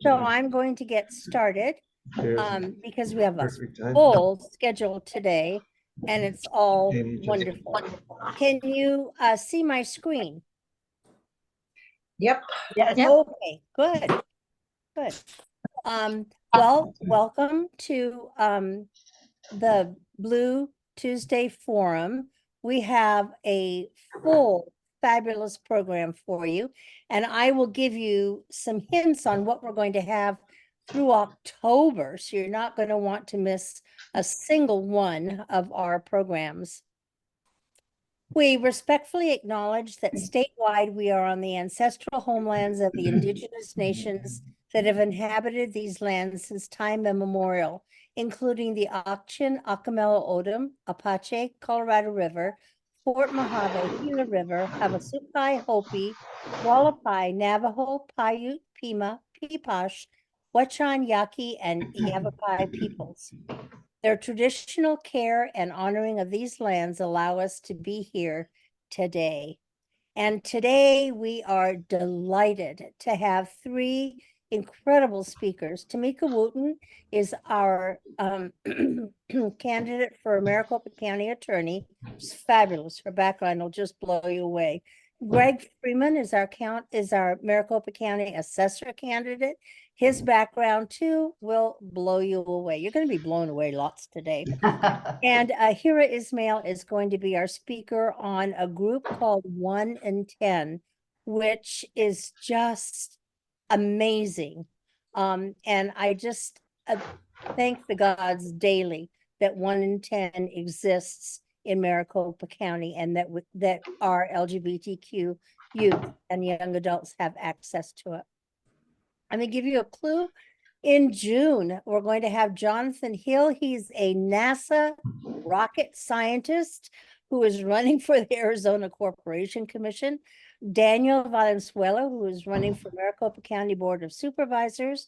So I'm going to get started Cheers. because we have a Perfect time. full schedule today and it's all Janie, just- wonderful. Can you see my screen? Yep. Okay, good, good. Well, welcome to the Blue Tuesday Forum. We have a full fabulous program for you, and I will give you some hints on what we're going to have through October, so you're not going to want to miss a single one of our programs. We respectfully acknowledge that statewide we are on the ancestral homelands of the indigenous nations that have inhabited these lands since time immemorial, including the Akshin, Akamelo Odom, Apache, Colorado River, Fort Mojave, Gila River, Havasupai, Hopi, Wallapai, Navajo, Paiute, Pima, Pipash, Wachan, Yaqui, and Yavapai peoples. Their traditional care and honoring of these lands allow us to be here today. And today we are delighted to have three incredible speakers. Tamika Wooten is our candidate for Maricopa County Attorney. She's fabulous. Her background will just blow you away. Greg Freeman is our Maricopa County Assessor candidate. His background too will blow you away. You're going to be blown away lots today. And Hira Ismail is going to be our speaker on a group called 1 in 10, which is just amazing. And I just thank the gods daily that 1 in 10 exists in Maricopa County and that our LGBTQ youth and young adults have access to it. I'm going to give you a clue. In June, we're going to have Jonathan Hill. He's a NASA rocket scientist who is running for the Arizona Corporation Commission. Daniel Valenzuela, who is running for Maricopa County Board of Supervisors.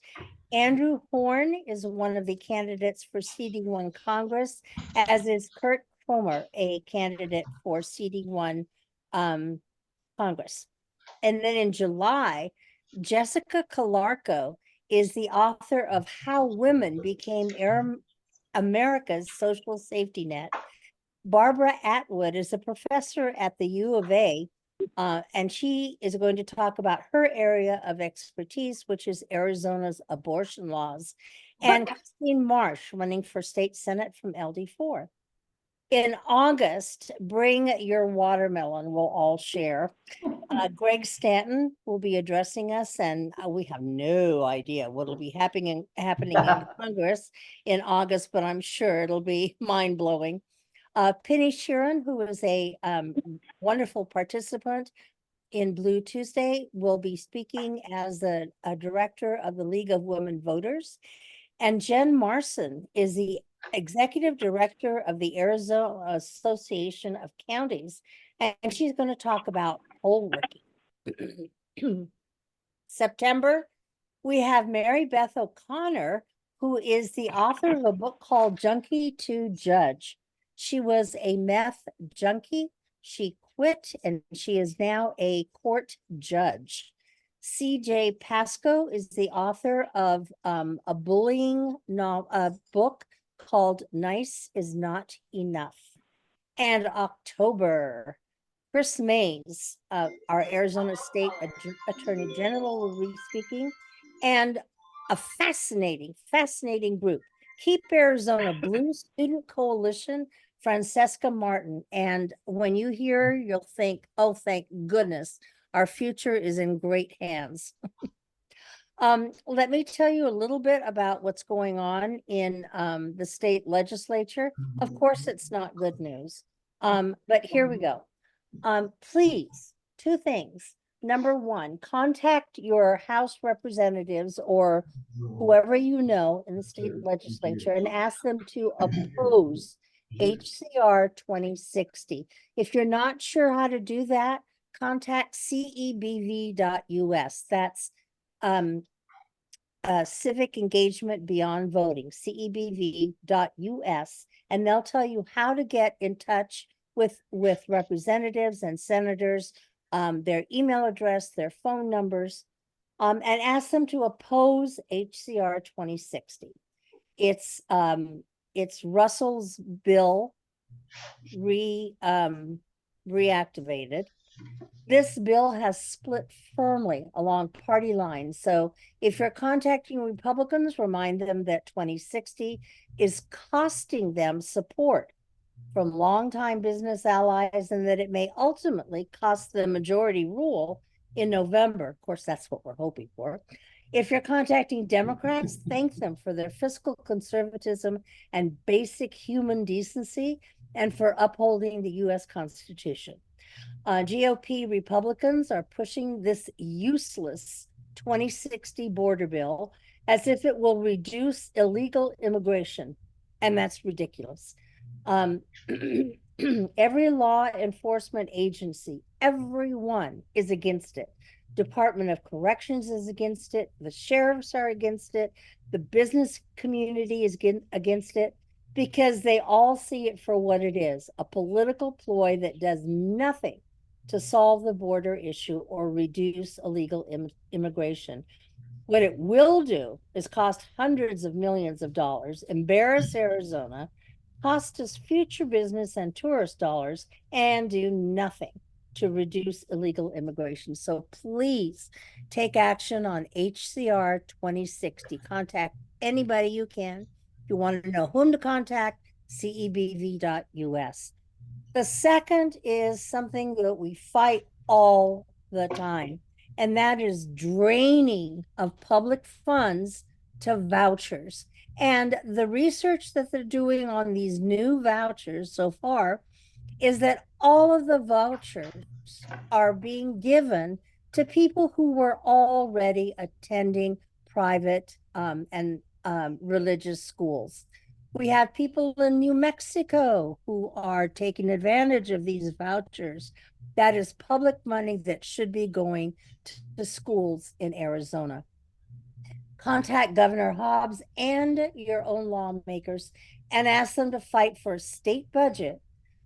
Andrew Horn is one of the candidates for CD1 Congress, as is Kurt Cromer, a candidate for CD1 Congress. And then in July, Jessica Calarco is the author of How Women Became America's Social Safety Net. Barbara Atwood is a professor at the U of A, and she is going to talk about her area of expertise, which is Arizona's abortion laws. And Christine Marsh, running for state senate from LD4. In August, bring your watermelon, we'll all share. Greg Stanton will be addressing us, and we have no idea what will be happening in Congress in August, but I'm sure it'll be mind-blowing. Penny Sheeran, who is a wonderful participant in Blue Tuesday, will be speaking as a director of the League of Women Voters. And Jen Marson is the executive director of the Arizona Association of Counties, and she's going to talk about poll working. September, we have Mary Beth O'Connor, who is the author of a book called Junkie to Judge. She was a meth junkie. She quit, and she is now a court judge. CJ Pasco is the author of a bullying book called Nice is Not Enough. And October, Chris Mays, our Arizona State Attorney General, will be speaking, and a fascinating group, Keep Arizona Blue Student Coalition, Francesca Martin. And when you hear, you'll think, oh, thank goodness, our future is in great hands. Let me tell you a little bit about what's going on in the state legislature. Of course, it's not good news, but here we go. Please, two things. Number one, contact your House representatives or whoever you know in the state legislature and ask them to oppose HCR 2060. If you're not sure how to do that, contact cebv.us. That's Civic Engagement Beyond Voting, cebv.us, and they'll tell you how to get in touch with representatives and senators, their email address, their phone numbers. and ask them to oppose HCR 2060. It's Russell's bill reactivated. This bill has split firmly along party lines. So if you're contacting Republicans, remind them that 2060 is costing them support from longtime business allies and that it may ultimately cost the majority rule in November. Of course, that's what we're hoping for. If you're contacting Democrats, thank them for their fiscal conservatism and basic human decency and for upholding the U.S. Constitution. GOP Republicans are pushing this useless 2060 border bill as if it will reduce illegal immigration, and that's ridiculous. Every law enforcement agency, everyone is against it. Department of Corrections is against it. The sheriffs are against it. The business community is against it because they all see it for what it is, a political ploy that does nothing to solve the border issue or reduce illegal immigration. What it will do is cost hundreds of millions of dollars, embarrass Arizona, cost us future business and tourist dollars, and do nothing to reduce illegal immigration. So please take action on HCR 2060. Contact anybody you can. If you want to know whom to contact, cebv.us. The second is something that we fight all the time, and that is draining of public funds to vouchers. And the research that they're doing on these new vouchers so far is that all of the vouchers are being given to people who were already attending private and religious schools. We have people in New Mexico who are taking advantage of these vouchers. That is public money that should be going to schools in Arizona. Contact Governor Hobbs and your own lawmakers and ask them to fight for a state budget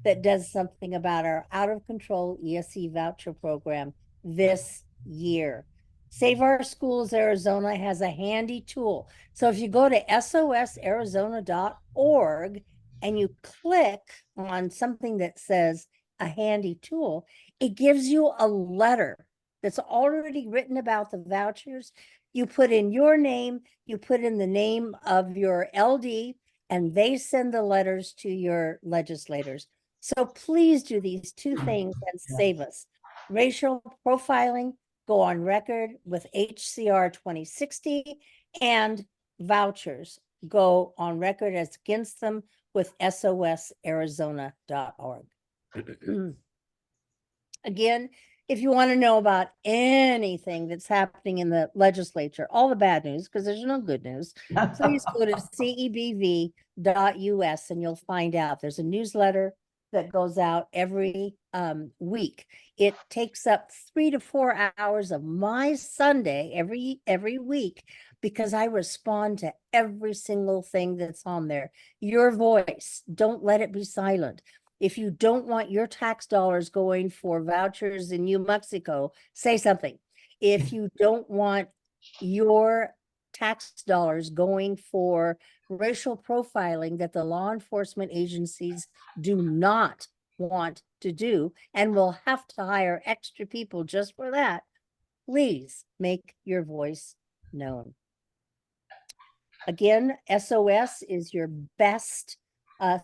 that does something about our out of control ESE voucher program this year. Save Our Schools Arizona has a handy tool. So if you go to sosarizona.org and you click on something that says a handy tool, it gives you a letter that's already written about the vouchers. You put in your name, you put in the name of your LD, and they send the letters to your legislators. So please do these two things and save us. Racial profiling, go on record with HCR 2060, and vouchers, go on record as against them with sosarizona.org. Again, if you want to know about anything that's happening in the legislature, all the bad news, because there's no good news, please go to cebv.us and you'll find out. There's a newsletter that goes out every week. It takes up 3 to 4 hours of my Sunday every week because I respond to every single thing that's on there. Your voice, don't let it be silent. If you don't want your tax dollars going for vouchers in New Mexico, say something. If you don't want your tax dollars going for racial profiling that the law enforcement agencies do not want to do and will have to hire extra people just for that, please make your voice known. Again, SOS is your best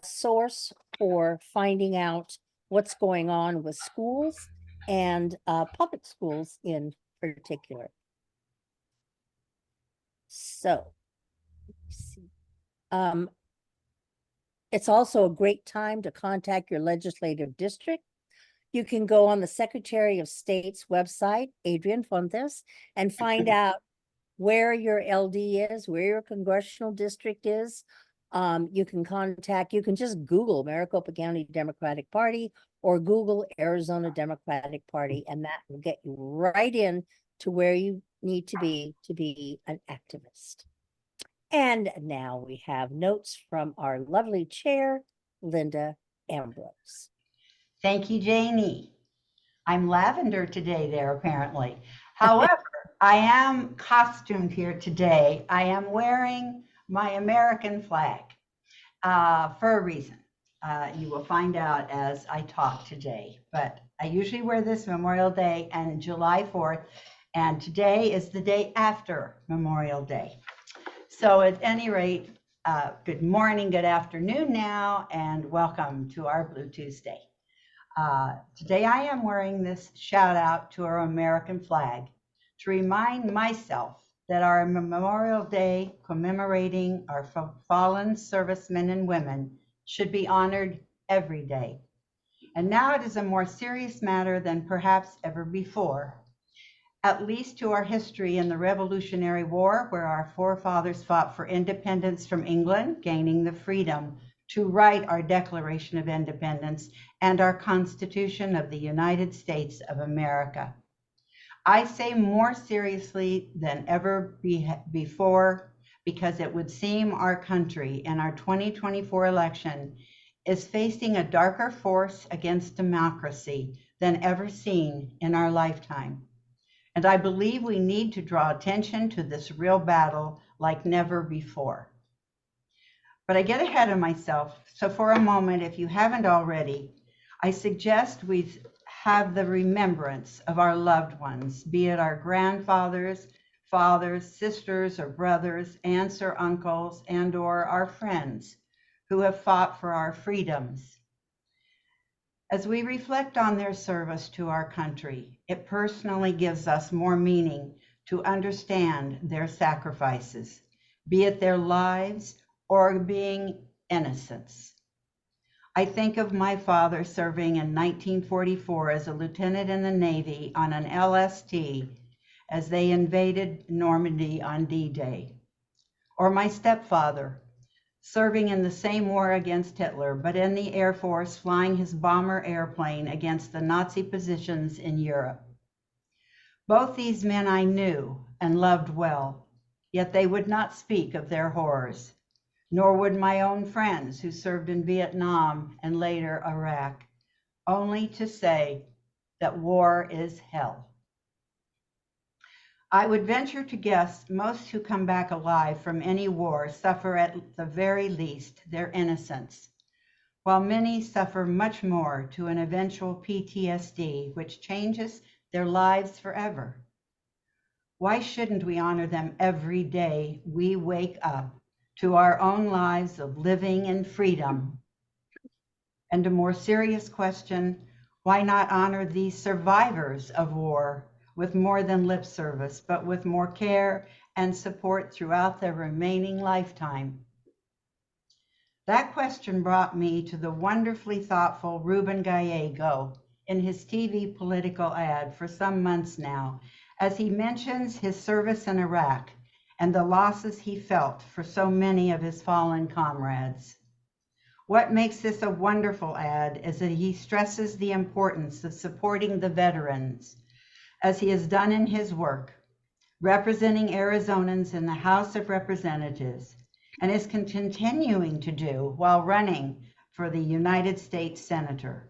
source for finding out what's going on with schools and public schools in particular. So, let's see. It's also a great time to contact your legislative district. You can go on the Secretary of State's website, Adrian Fontes, and find out where your LD is, where your congressional district is. You can just Google Maricopa County Democratic Party or Google Arizona Democratic Party, and that will get you right in to where you need to be an activist. And now we have notes from our lovely chair, Linda Ambrose. Thank you, Janie. I'm lavender today there, apparently. However, I am costumed here today. I am wearing my American flag for a reason. You will find out as I talk today, but I usually wear this Memorial Day and July 4th, and today is the day after Memorial Day. So at any rate, good morning, good afternoon now, and welcome to our Blue Tuesday. Today I am wearing this shout out to our American flag to remind myself that our Memorial Day commemorating our fallen servicemen and women should be honored every day. And now it is a more serious matter than perhaps ever before, at least to our history in the Revolutionary War, where our forefathers fought for independence from England, gaining the freedom to write our Declaration of Independence and our Constitution of the United States of America. I say more seriously than ever before, because it would seem our country in our 2024 election is facing a darker force against democracy than ever seen in our lifetime. And I believe we need to draw attention to this real battle like never before. But I get ahead of myself, so for a moment, if you haven't already, I suggest we have the remembrance of our loved ones, be it our grandfathers, fathers, sisters, or brothers, aunts or uncles, and or our friends who have fought for our freedoms. As we reflect on their service to our country, it personally gives us more meaning to understand their sacrifices, be it their lives or being innocents. I think of my father serving in 1944 as a lieutenant in the Navy on an LST as they invaded Normandy on D-Day. Or my stepfather serving in the same war against Hitler, but in the Air Force flying his bomber airplane against the Nazi positions in Europe. Both these men I knew and loved well, yet they would not speak of their horrors. Nor would my own friends who served in Vietnam and later Iraq, only to say that war is hell. I would venture to guess most who come back alive from any war suffer at the very least their innocence, while many suffer much more to an eventual PTSD, which changes their lives forever. Why shouldn't we honor them every day we wake up to our own lives of living in freedom? And a more serious question, why not honor these survivors of war with more than lip service, but with more care and support throughout their remaining lifetime? That question brought me to the wonderfully thoughtful Ruben Gallego in his TV political ad for some months now, as he mentions his service in Iraq and the losses he felt for so many of his fallen comrades. What makes this a wonderful ad is that he stresses the importance of supporting the veterans, as he has done in his work, representing Arizonans in the House of Representatives, and is continuing to do while running for the United States Senator.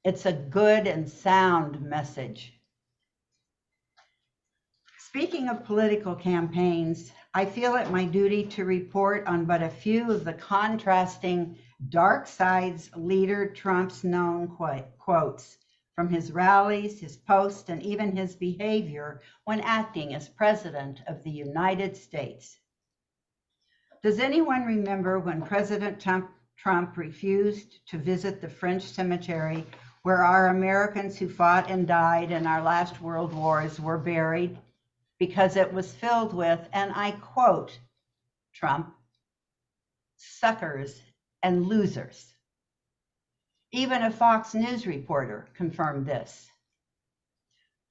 It's a good and sound message. Speaking of political campaigns, I feel it my duty to report on but a few of the contrasting dark sides leader Trump's known quotes from his rallies, his posts, and even his behavior when acting as President of the United States. Does anyone remember when President Trump refused to visit the French cemetery where our Americans who fought and died in our last world wars were buried, because it was filled with, and I quote Trump, suckers and losers? Even a Fox News reporter confirmed this.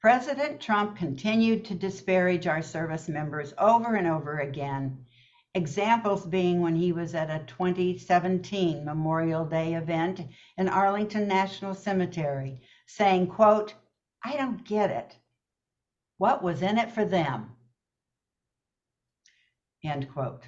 President Trump continued to disparage our service members over and over again, examples being when he was at a 2017 Memorial Day event in Arlington National Cemetery, saying, quote, "I don't get it. What was in it for them?" End quote.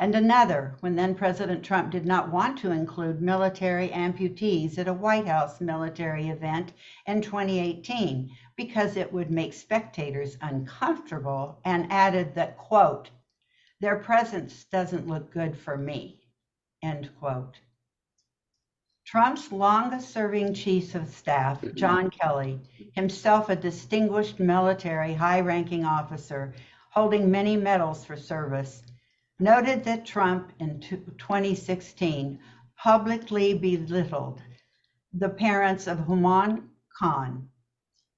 and another when then President Trump did not want to include military amputees at a White House military event in 2018 because it would make spectators uncomfortable, and added that, quote, "Their presence doesn't look good for me," end quote. Trump's longest-serving chief of staff, John Kelly, himself a distinguished military high-ranking officer holding many medals for service, noted that Trump in 2016 publicly belittled the parents of Human Khan,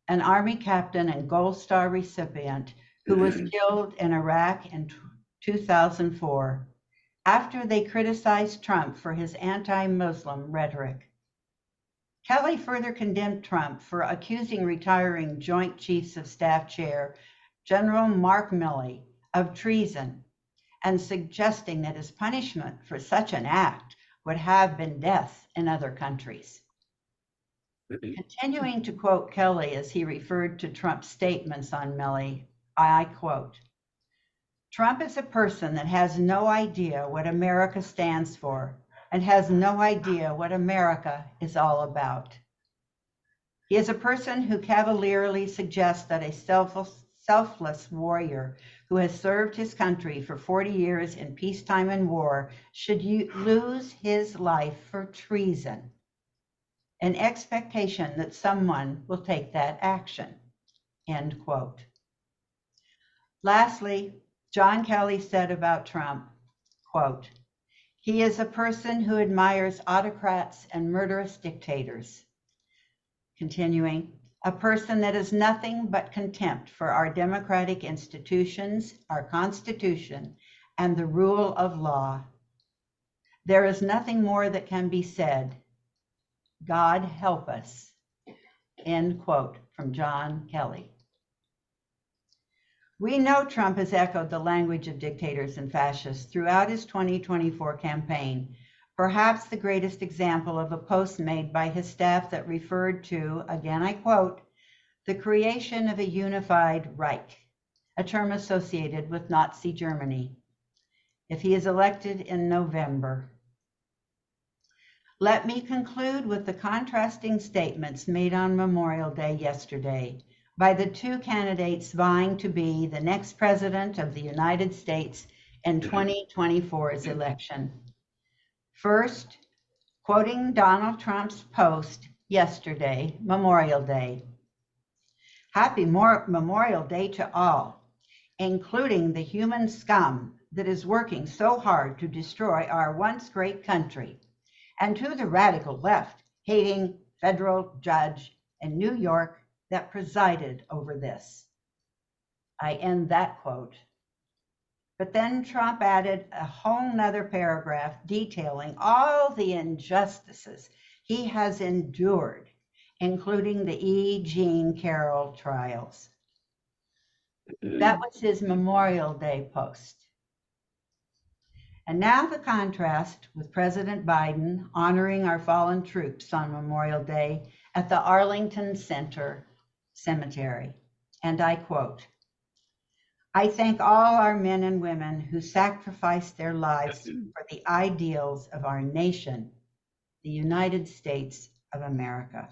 an Army captain and Gold Star recipient who was killed in Iraq in 2004 after they criticized Trump for his anti-Muslim rhetoric. Kelly further condemned Trump for accusing retiring Joint Chiefs of Staff Chair General Mark Milley of treason, and suggesting that his punishment for such an act would have been death in other countries. Continuing to quote Kelly as he referred to Trump's statements on Milley, I quote, "Trump is a person that has no idea what America stands for and has no idea what America is all about. He is a person who cavalierly suggests that a selfless warrior who has served his country for 40 years in peacetime and war should lose his life for treason, an expectation that someone will take that action," end quote. Lastly, John Kelly said about Trump, quote, "He is a person who admires autocrats and murderous dictators." Continuing, "A person that is nothing but contempt for our democratic institutions, our Constitution, and the rule of law. There is nothing more that can be said. God help us," end quote from John Kelly. We know Trump has echoed the language of dictators and fascists throughout his 2024 campaign, perhaps the greatest example of a post made by his staff that referred to, again I quote, "the creation of a unified Reich," a term associated with Nazi Germany, if he is elected in November. Let me conclude with the contrasting statements made on Memorial Day yesterday by the two candidates vying to be the next president of the United States in 2024's election. First, quoting Donald Trump's post yesterday, Memorial Day. "Happy Memorial Day to all, including the human scum that is working so hard to destroy our once great country, and to the radical left hating federal judge in New York that presided over this." I end that quote. But then Trump added a whole nother paragraph detailing all the injustices he has endured, including the E. Jean Carroll trials. That was his Memorial Day post. And now the contrast with President Biden honoring our fallen troops on Memorial Day at the Arlington Center Cemetery. And I quote, "I thank all our men and women who sacrificed their lives for the ideals of our nation, the United States of America."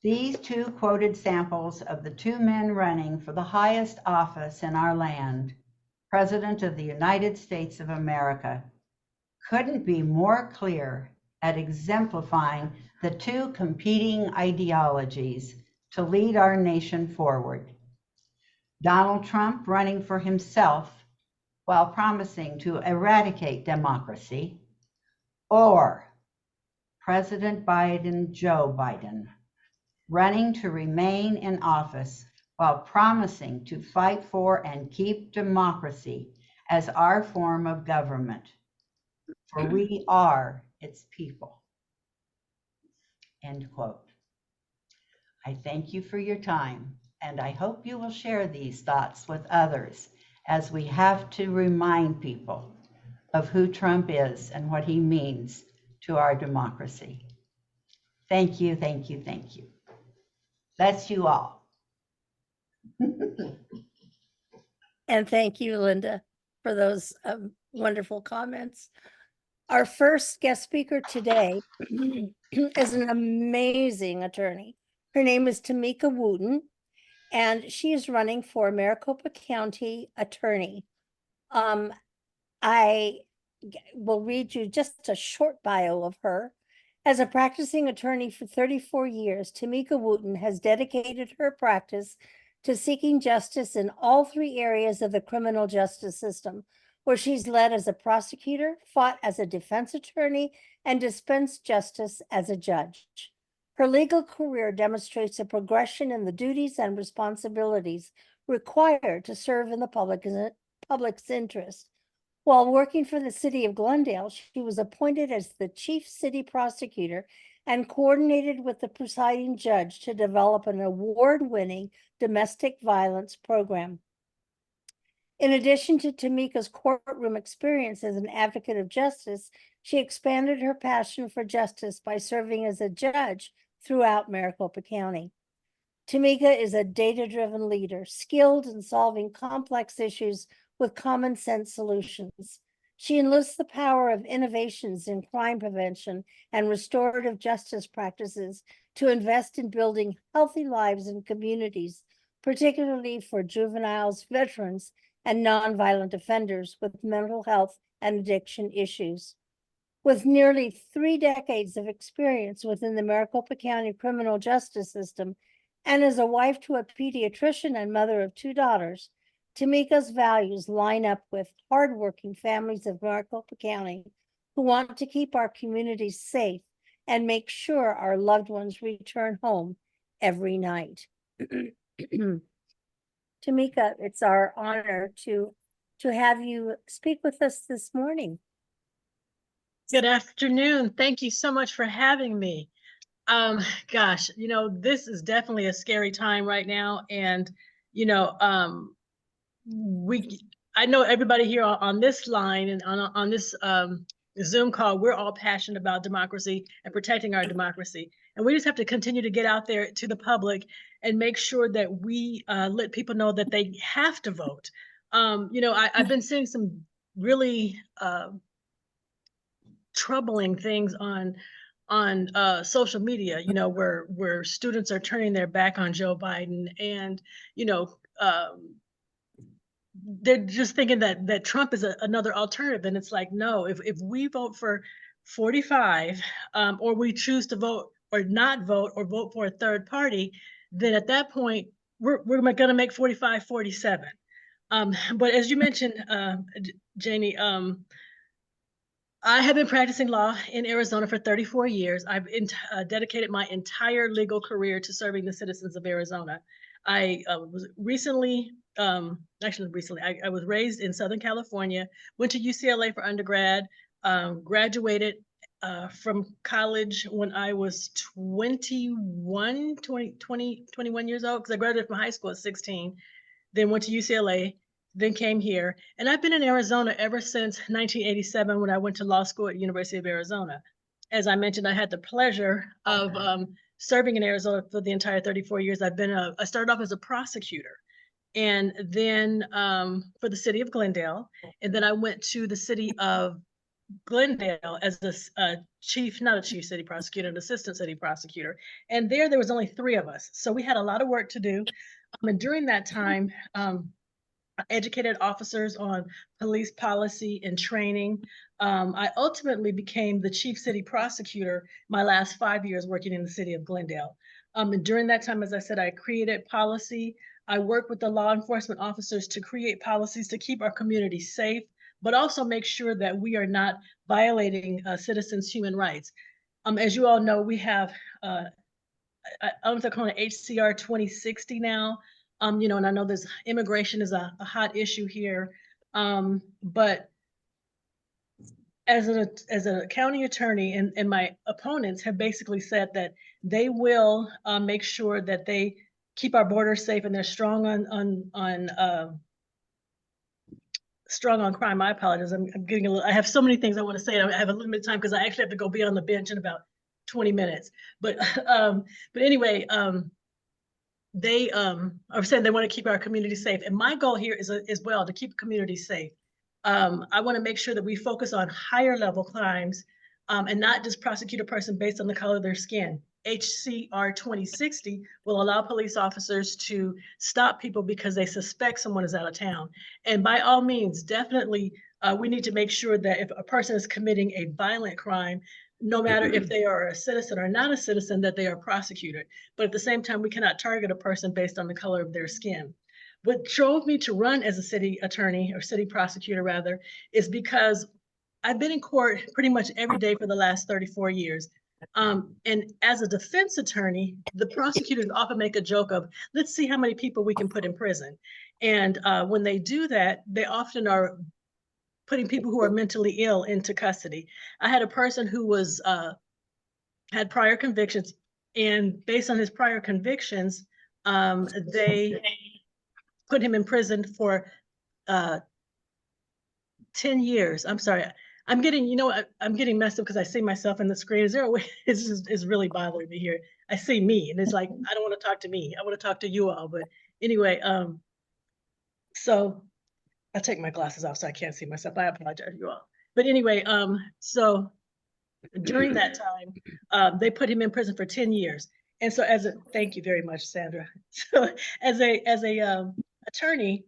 These two quoted samples of the two men running for the highest office in our land, President of the United States of America, couldn't be more clear at exemplifying the two competing ideologies to lead our nation forward. Donald Trump running for himself while promising to eradicate democracy, or President Joe Biden, running to remain in office while promising to fight for and keep democracy as our form of government. For we are its people. End quote. I thank you for your time, and I hope you will share these thoughts with others as we have to remind people of who Trump is and what he means to our democracy. Thank you, thank you, thank you. That's you all. And thank you, Linda, for those wonderful comments. Our first guest speaker today is an amazing attorney. Her name is Tamika Wooten, and she is running for Maricopa County Attorney. I will read you just a short bio of her. As a practicing attorney for 34 years, Tamika Wooten has dedicated her practice to seeking justice in all three areas of the criminal justice system, where she's led as a prosecutor, fought as a defense attorney, and dispensed justice as a judge. Her legal career demonstrates a progression in the duties and responsibilities required to serve in the public's interest. While working for the city of Glendale, she was appointed as the chief city prosecutor and coordinated with the presiding judge to develop an award-winning domestic violence program. In addition to Tamika's courtroom experience as an advocate of justice, she expanded her passion for justice by serving as a judge throughout Maricopa County. Tamika is a data-driven leader, skilled in solving complex issues with common sense solutions. She enlists the power of innovations in crime prevention and restorative justice practices to invest in building healthy lives in communities, particularly for juveniles, veterans, and nonviolent offenders with mental health and addiction issues. With nearly 3 decades of experience within the Maricopa County criminal justice system, and as a wife to a pediatrician and mother of 2 daughters, Tamika's values line up with hardworking families of Maricopa County who want to keep our communities safe and make sure our loved ones return home every night. Tamika, it's our honor to have you speak with us this morning. Good afternoon. Thank you so much for having me. Gosh, this is definitely a scary time right now. And, I know everybody here on this line and on this Zoom call, we're all passionate about democracy and protecting our democracy. And we just have to continue to get out there to the public and make sure that we let people know that they have to vote. I've been seeing some really troubling things on social media, where students are turning their back on Joe Biden, and they're just thinking that Trump is another alternative. And it's like, no, if we vote for 45, or we choose to vote or not vote or vote for a third party, then at that point we're going to make 45, 47. But as you mentioned, Janie, I have been practicing law in Arizona for 34 years. I've dedicated my entire legal career to serving the citizens of Arizona. I was recently, I was raised in Southern California, went to UCLA for undergrad, graduated from college when I was 21 years old, because I graduated from high school at 16, then went to UCLA, then came here. And I've been in Arizona ever since 1987, when I went to law school at University of Arizona. As I mentioned, I had the pleasure of serving in Arizona for the entire 34 years. I started off as a prosecutor, and then for the city of Glendale. And then I went to the city of Glendale as not a chief city prosecutor, an assistant city prosecutor. And there was only 3 of us. So we had a lot of work to do. And during that time, educated officers on police policy and training. I ultimately became the chief city prosecutor my last 5 years working in the city of Glendale. And during that time, as I said, I created policy. I worked with the law enforcement officers to create policies to keep our community safe, but also make sure that we are not violating citizens' human rights. As you all know, we have, I don't know if they're calling it HCR 2060 now. And I know there's immigration is a hot issue here, but as a county attorney, and my opponents have basically said that they will make sure that they keep our borders safe, and they're strong on crime. I apologize. I'm getting I have so many things I want to say. I have a limited time because I actually have to go be on the bench in about 20 minutes. But anyway. they are saying they want to keep our community safe. And my goal here is as well to keep communities safe. I want to make sure that we focus on higher level crimes and not just prosecute a person based on the color of their skin. HCR 2060 will allow police officers to stop people because they suspect someone is out of town. And by all means, definitely, we need to make sure that if a person is committing a violent crime, no matter if they are a citizen or not a citizen, that they are prosecuted. But at the same time, we cannot target a person based on the color of their skin. What drove me to run as a city attorney, or city prosecutor rather, is because I've been in court pretty much every day for the last 34 years. And as a defense attorney, the prosecutors often make a joke of, let's see how many people we can put in prison. And when they do that, they often are putting people who are mentally ill into custody. I had a person who was had prior convictions, and based on his prior convictions, they put him in prison for 10 years. I'm sorry. I'm getting, you know, I'm getting messed up because I see myself in the screen. Is there a way? It's really bothering me here. I see me, and it's like, I don't want to talk to me. I want to talk to you all. But anyway, so I'll take my glasses off so I can't see myself. I apologize, you all. But anyway, so during that time, they put him in prison for 10 years. And so thank you very much, Sandra. So as a attorney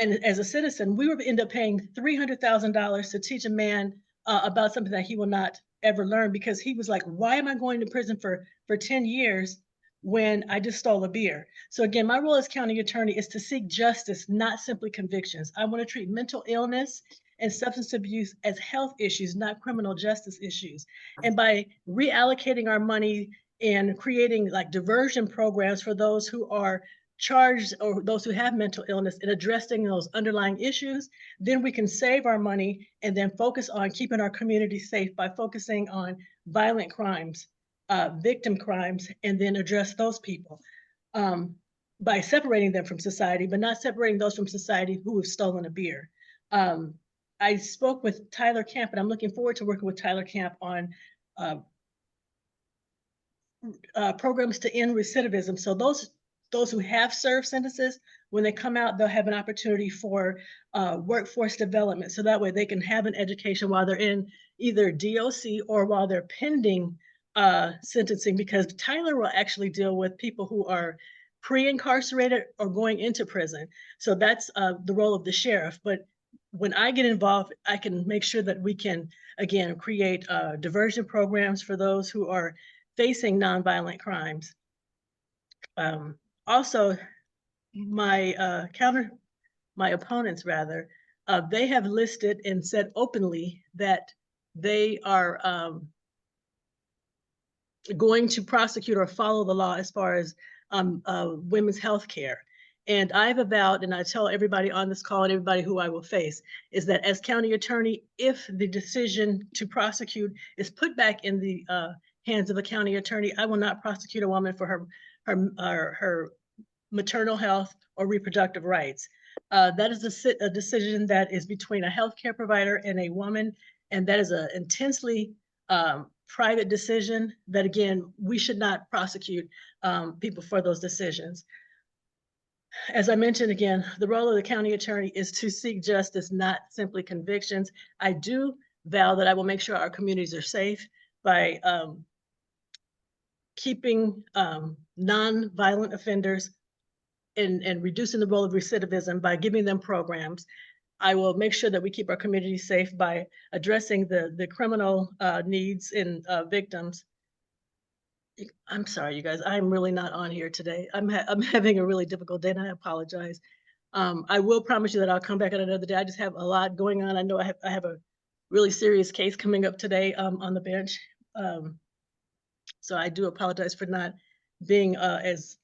and as a citizen, we would end up paying $300,000 to teach a man about something that he will not ever learn, because he was like, why am I going to prison for 10 years when I just stole a beer? So again, my role as county attorney is to seek justice, not simply convictions. I want to treat mental illness and substance abuse as health issues, not criminal justice issues. And by reallocating our money and creating like diversion programs for those who are charged or those who have mental illness and addressing those underlying issues, then we can save our money and then focus on keeping our community safe by focusing on violent crimes, victim crimes, and then address those people by separating them from society, but not separating those from society who have stolen a beer. I spoke with Tyler Camp, and I'm looking forward to working with Tyler Camp on programs to end recidivism. So those who have served sentences, when they come out, they'll have an opportunity for workforce development. So that way they can have an education while they're in either DOC or while they're pending sentencing, because Tyler will actually deal with people who are pre-incarcerated or going into prison. So that's the role of the sheriff. But when I get involved, I can make sure that we can, again, create diversion programs for those who are facing nonviolent crimes. Also, my opponents rather, they have listed and said openly that they are going to prosecute or follow the law as far as women's health care. And I've avowed, and I tell everybody on this call and everybody who I will face, is that as county attorney, if the decision to prosecute is put back in the hands of a county attorney, I will not prosecute a woman for her maternal health or reproductive rights. That is a decision that is between a healthcare provider and a woman, and that is an intensely private decision that, again, we should not prosecute people for those decisions. As I mentioned, again, the role of the county attorney is to seek justice, not simply convictions. I do vow that I will make sure our communities are safe by keeping non-violent offenders and reducing the role of recidivism by giving them programs. I will make sure that we keep our community safe by addressing the criminal needs in victims. I'm sorry, you guys, I'm really not on here today. I'm having a really difficult day, and I apologize. I will promise you that I'll come back on another day. I just have a lot going on. I know I have a really serious case coming up today on the bench. So I do apologize for not being as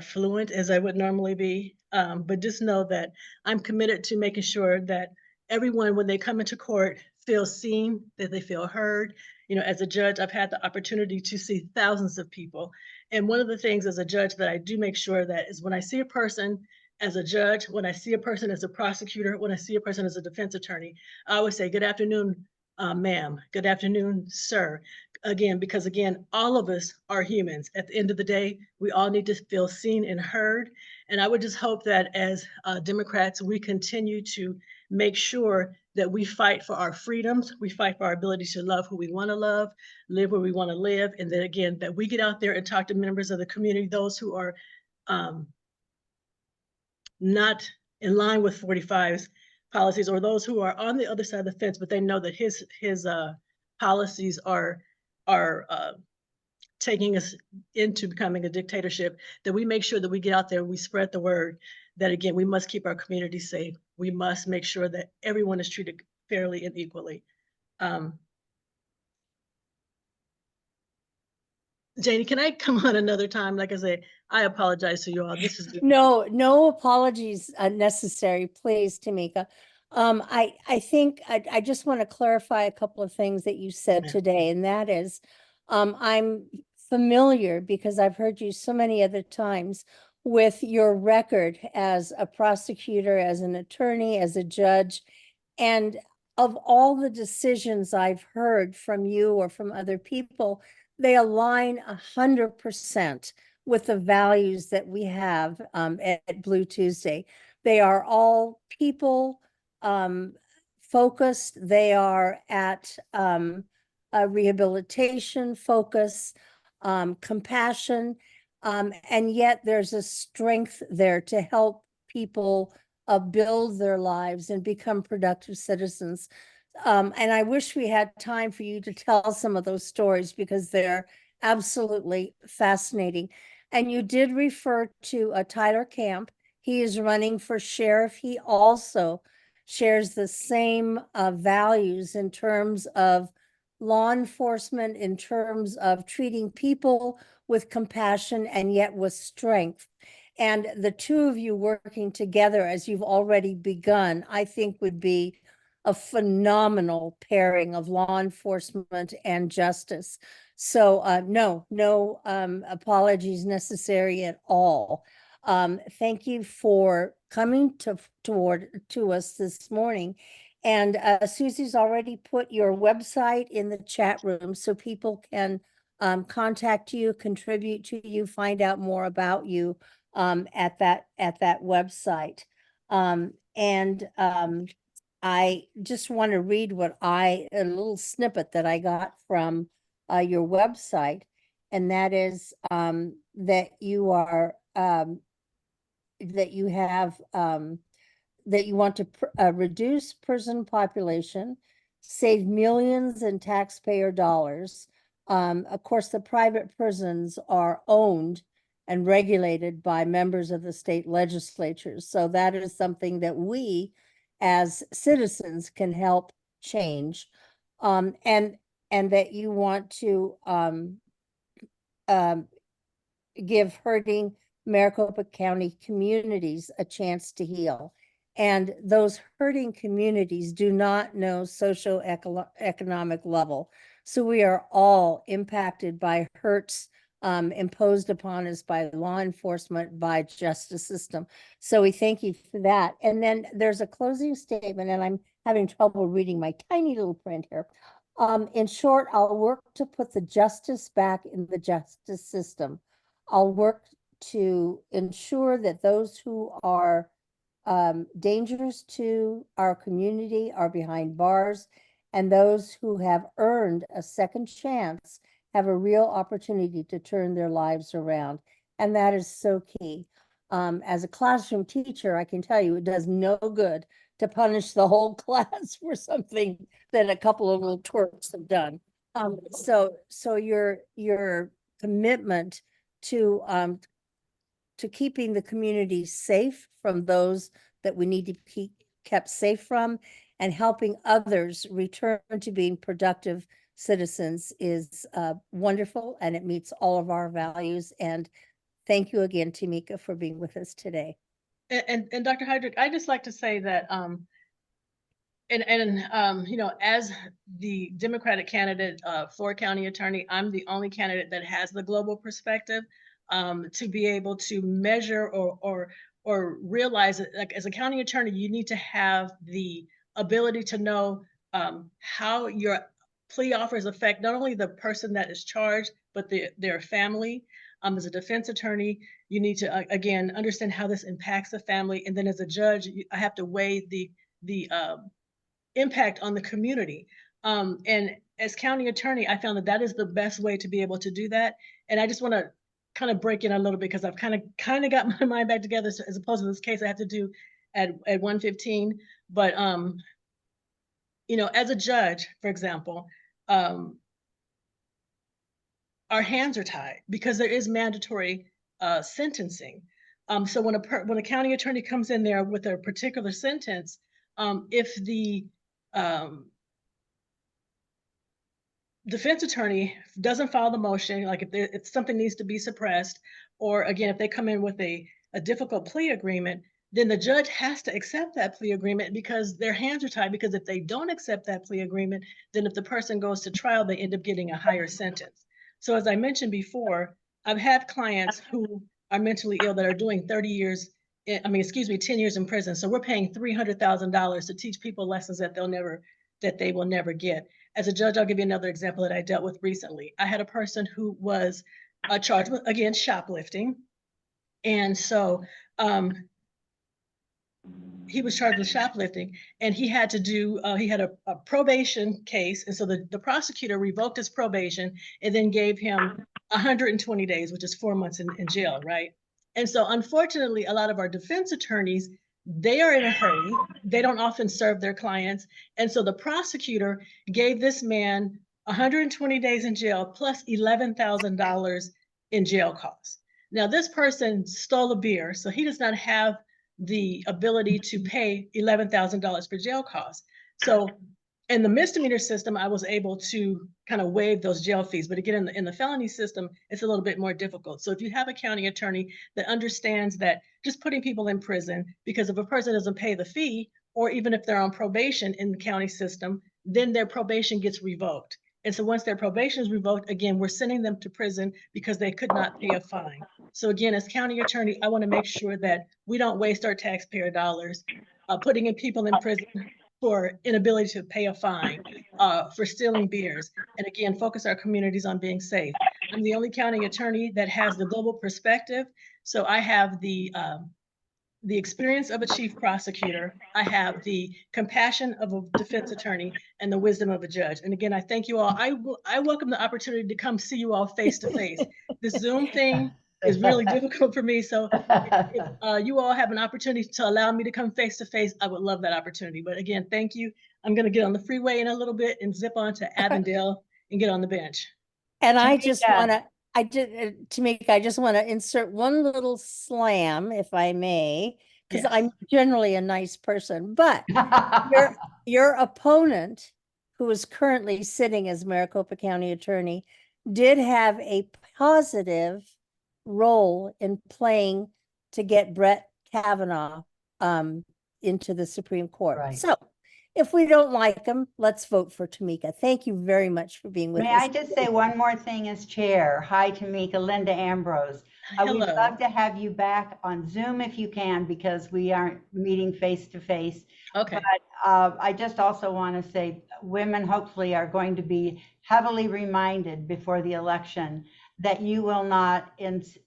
fluent as I would normally be. But just know that I'm committed to making sure that everyone, when they come into court, feels seen, that they feel heard. You know, as a judge, I've had the opportunity to see thousands of people. And one of the things as a judge that I do make sure that is when I see a person as a judge, when I see a person as a prosecutor, when I see a person as a defense attorney, I always say, good afternoon, ma'am. Good afternoon, sir. again, because again, all of us are humans. At the end of the day, we all need to feel seen and heard. And I would just hope that as Democrats, we continue to make sure that we fight for our freedoms, we fight for our ability to love who we want to love, live where we want to live, and then again, that we get out there and talk to members of the community, those who are not in line with 45's policies, or those who are on the other side of the fence, but they know that his policies are taking us into becoming a dictatorship, that we make sure that we get out there, we spread the word that, again, we must keep our community safe. We must make sure that everyone is treated fairly and equally. Janie, can I come on another time? Like I say, I apologize to you all. This is No apologies necessary, please, Tamika. I think I just want to clarify a couple of things that you said Yeah. today, and that is, I'm familiar because I've heard you so many other times with your record as a prosecutor, as an attorney, as a judge, and of all the decisions I've heard from you or from other people, they align 100% with the values that we have at Blue Tuesday. They are all people focused. They are at a rehabilitation focus, compassion, and yet there's a strength there to help people build their lives and become productive citizens. And I wish we had time for you to tell some of those stories because they're absolutely fascinating. And you did refer to Tyler Camp. He is running for sheriff. He also shares the same values in terms of law enforcement, in terms of treating people with compassion and yet with strength. And the two of you working together, as you've already begun, I think would be a phenomenal pairing of law enforcement and justice. So no apologies necessary at all. Thank you for coming to us this morning. And Susie's already put your website in the chat room so people can contact you, contribute to you, find out more about you at that website. I just want to read a little snippet that I got from your website, and that is that you are that you have that you want to reduce prison population, save millions in taxpayer dollars. Of course, the private prisons are owned and regulated by members of the state legislatures. So that is something that we as citizens can help change. And that you want to give hurting Maricopa County communities a chance to heal. And those hurting communities do not know socioeconomic level. So we are all impacted by hurts imposed upon us by law enforcement, by justice system. So we thank you for that. And then there's a closing statement, and I'm having trouble reading my tiny little print here. In short, I'll work to put the justice back in the justice system. I'll work to ensure that those who are dangerous to our community are behind bars, and those who have earned a second chance have a real opportunity to turn their lives around. And that is so key. As a classroom teacher, I can tell you it does no good to punish the whole class for something that a couple of little twerks have done. So your commitment to keeping the community safe from those that we need to keep kept safe from, and helping others return to being productive citizens is wonderful, and it meets all of our values. And thank you again, Tamika, for being with us today. And Dr. Hydrick, I just like to say that you know, as the Democratic candidate for county attorney, I'm the only candidate that has the global perspective to be able to measure or realize that, like, as a county attorney, you need to have the ability to know how your plea offers affect not only the person that is charged, but their family. As a defense attorney, you need to, again, understand how this impacts the family. And then as a judge, I have to weigh the impact on the community. And as county attorney, I found that that is the best way to be able to do that. And I just want to kind of break in a little bit because I've kind of got my mind back together. So as opposed to this case I have to do at 1:15. But you know, as a judge, for example, our hands are tied because there is mandatory sentencing. So when a county attorney comes in there with a particular sentence, if the defense attorney doesn't file the motion, like if something needs to be suppressed, or again, if they come in with a difficult plea agreement, then the judge has to accept that plea agreement because their hands are tied. Because if they don't accept that plea agreement, then if the person goes to trial, they end up getting a higher sentence. So as I mentioned before, I've had clients who are mentally ill that are doing 10 years in prison. So we're paying $300,000 to teach people lessons that they will never get. As a judge, I'll give you another example that I dealt with recently. I had a person who was charged with, again, shoplifting. And so he was charged with shoplifting, and he had to do, he had a probation case. And so the prosecutor revoked his probation and then gave him 120 days, which is 4 months in jail, right? And so unfortunately, a lot of our defense attorneys, they are in a hurry. They don't often serve their clients. And so the prosecutor gave this man 120 days in jail plus $11,000 in jail costs. Now, this person stole a beer, so he does not have the ability to pay $11,000 for jail costs. So in the misdemeanor system, I was able to kind of waive those jail fees. But again, in the felony system, it's a little bit more difficult. So if you have a county attorney that understands that just putting people in prison, because if a person doesn't pay the fee, or even if they're on probation in the county system, then their probation gets revoked. And so once their probation is revoked, again, we're sending them to prison because they could not pay a fine. So again, as county attorney, I want to make sure that we don't waste our taxpayer dollars putting in people in prison for inability to pay a fine, for stealing beers, and again, focus our communities on being safe. I'm the only county attorney that has the global perspective. So I have the experience of a chief prosecutor, I have the compassion of a defense attorney, and the wisdom of a judge. And again, I thank you all. I welcome the opportunity to come see you all face to face. This Zoom thing is really difficult for me. So if you all have an opportunity to allow me to come face to face, I would love that opportunity. But again, thank you. I'm going to get on the freeway in a little bit and zip on to Avondale and get on the bench. And I just Tamika. want to, Tamika, I just want to insert one little slam, if I may, because Yes. I'm generally a nice person, but your opponent, who is currently sitting as Maricopa County Attorney, did have a positive role in playing to get Brett Kavanaugh into the Supreme Court. Right. So if we don't like him, let's vote for Tamika. Thank you very much for being with May us. I just say one more thing as chair? Hi, Tamika, Linda Ambrose. We'd Hello. love to have you back on Zoom if you can, because we aren't meeting face to face. Okay. But I just also want to say women hopefully are going to be heavily reminded before the election that you will not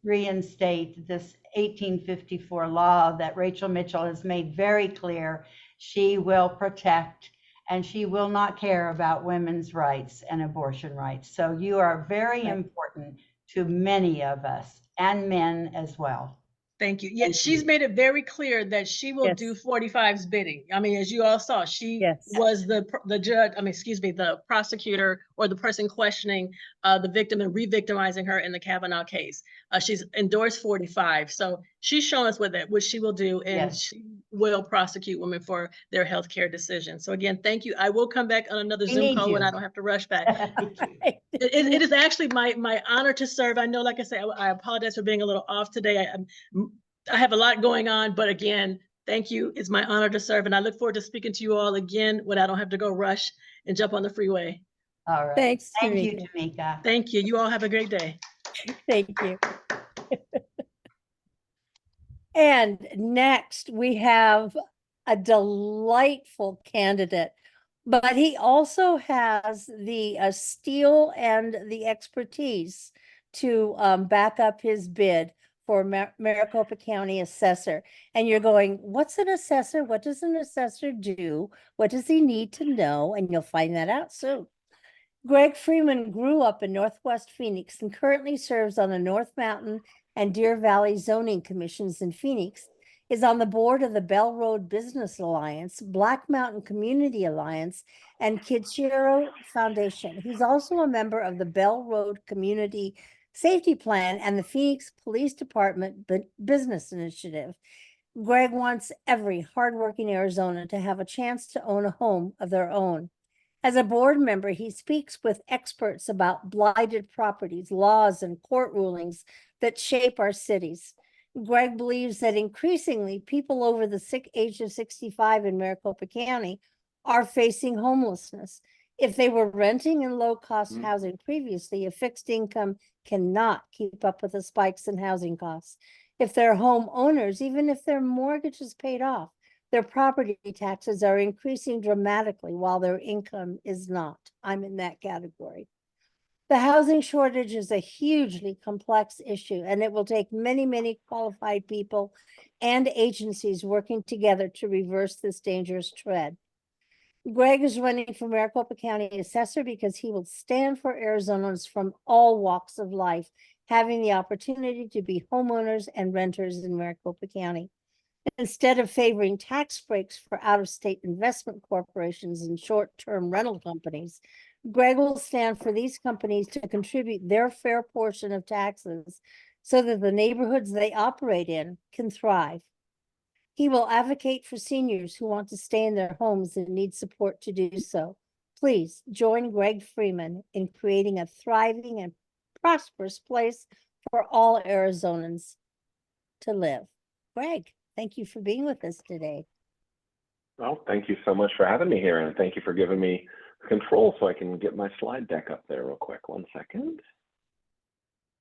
reinstate this 1854 law that Rachel Mitchell has made very clear she will protect, and she will not care about women's rights and abortion rights. So you are very important to many of us, and men as well. Thank you. Yeah, Thank she's you. made it very clear that she will Yes. do 45's bidding. I mean, as you all saw, she Yes. was the judge, the prosecutor or the person questioning the victim and re-victimizing her in the Kavanaugh case. She's endorsed 45. So she's shown us what she will do, and Yes. she will prosecute women for their healthcare decisions. So again, thank you. I will come back on another We Zoom need call when you. I don't have to rush back. Thank you. It is actually my honor to serve. I know, like I say, I apologize for being a little off today. I have a lot going on, but again, thank you. It's my honor to serve, and I look forward to speaking to you all again when I don't have to go rush and jump on the freeway. All right. Thanks, Thank you, Tamika. Tamika. Thank you. You all have a great day. Thank you. And next we have a delightful candidate, But he also has the steel and the expertise to back up his bid for Maricopa County Assessor. And you're going, what's an assessor? What does an assessor do? What does he need to know? And you'll find that out soon. Greg Freeman grew up in Northwest Phoenix and currently serves on the North Mountain and Deer Valley zoning commissions in Phoenix, is on the board of the Bell Road Business Alliance, Black Mountain Community Alliance, and Kichiro Foundation. He's also a member of the Bell Road Community Safety Plan and the Phoenix Police Department Business Initiative. Greg wants every hardworking Arizonan to have a chance to own a home of their own. As a board member, he speaks with experts about blighted properties, laws, and court rulings that shape our cities. Greg believes that increasingly people over the age of 65 in Maricopa County are facing homelessness. If they were renting in low-cost housing previously, a fixed income cannot keep up with the spikes in housing costs. If they're homeowners, even if their mortgage is paid off, their property taxes are increasing dramatically while their income is not. I'm in that category. The housing shortage is a hugely complex issue, and it will take many, many qualified people and agencies working together to reverse this dangerous trend. Greg is running for Maricopa County Assessor because he will stand for Arizonans from all walks of life, having the opportunity to be homeowners and renters in Maricopa County. Instead of favoring tax breaks for out-of-state investment corporations and short-term rental companies, Greg will stand for these companies to contribute their fair portion of taxes so that the neighborhoods they operate in can thrive. He will advocate for seniors who want to stay in their homes and need support to do so. Please join Greg Freeman in creating a thriving and prosperous place for all Arizonans to live. Greg, thank you for being with us today. Well, thank you so much for having me here, and thank you for giving me control so I can get my slide deck up there real quick. 1 second.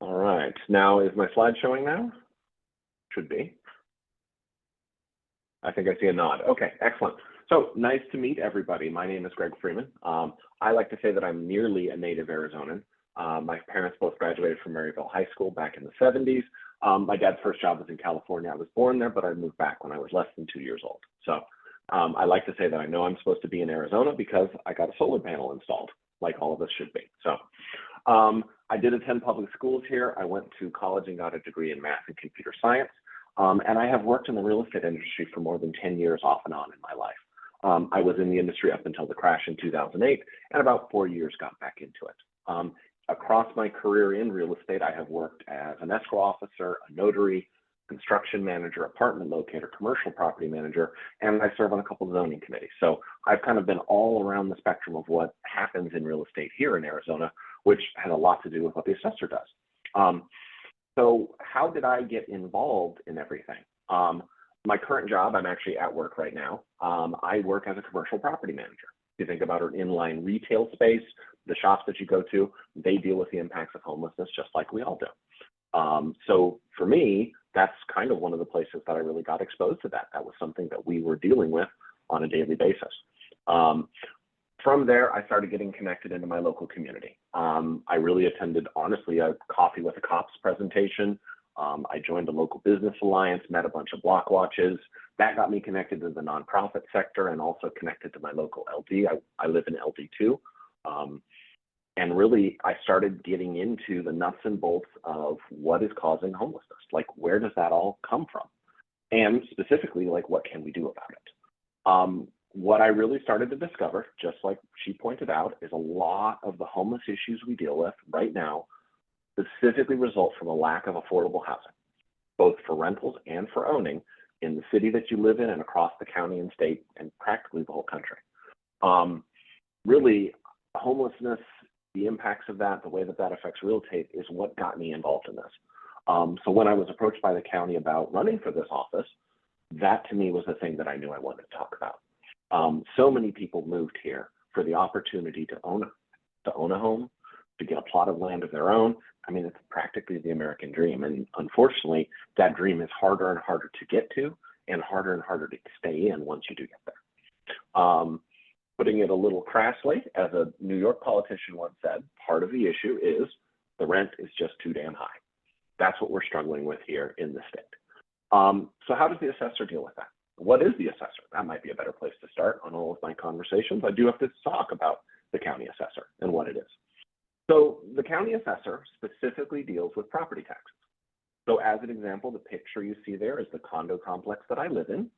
All right, now is my slide showing now? Should be. I think I see a nod. Okay, excellent. So nice to meet everybody. My name is Greg Freeman. I like to say that I'm nearly a native Arizonan. My parents both graduated from Maryville High School back in the 70s. My dad's first job was in California. I was born there, but I moved back when I was less than 2 years old. So I like to say that I know I'm supposed to be in Arizona because I got a solar panel installed, like all of us should be. So I did attend public schools here. I went to college and got a degree in math and computer science. And I have worked in the real estate industry for more than 10 years off and on in my life. I was in the industry up until the crash in 2008, and about 4 years got back into it. Across my career in real estate, I have worked as an escrow officer, a notary, construction manager, apartment locator, commercial property manager, and I serve on a couple of zoning committees. So I've kind of been all around the spectrum of what happens in real estate here in Arizona, which has a lot to do with what the assessor does. So how did I get involved in everything? My current job, I'm actually at work right now. I work as a commercial property manager. If you think about an inline retail space, the shops that you go to, they deal with the impacts of homelessness just like we all do. So for me, that's kind of one of the places that I really got exposed to that. That was something that we were dealing with on a daily basis. From there, I started getting connected into my local community. I really attended, honestly, a Coffee with the Cops presentation. I joined a local business alliance, met a bunch of block watches. That got me connected to the nonprofit sector and also connected to my local LD. I live in LD2. And really, I started getting into the nuts and bolts of what is causing homelessness. Like, where does that all come from? And specifically, like, what can we do about it? What I really started to discover, just like she pointed out, is a lot of the homeless issues we deal with right now specifically result from a lack of affordable housing, both for rentals and for owning in the city that you live in and across the county and state and practically the whole country. Really, homelessness, the impacts of that, the way that that affects real estate is what got me involved in this. So when I was approached by the county about running for this office, that to me was the thing that I knew I wanted to talk about. So many people moved here for the opportunity to own a home, to get a plot of land of their own. I mean, it's practically the American dream. And unfortunately, that dream is harder and harder to get to and harder to stay in once you do get there. Putting it a little crassly, as a New York politician once said, part of the issue is the rent is just too damn high. That's what we're struggling with here in the state. So how does the assessor deal with that? What is the assessor? That might be a better place to start on all of my conversations. I do have to talk about the county assessor and what it is. So the county assessor specifically deals with property taxes. So as an example, the picture you see there is the condo complex that I live in.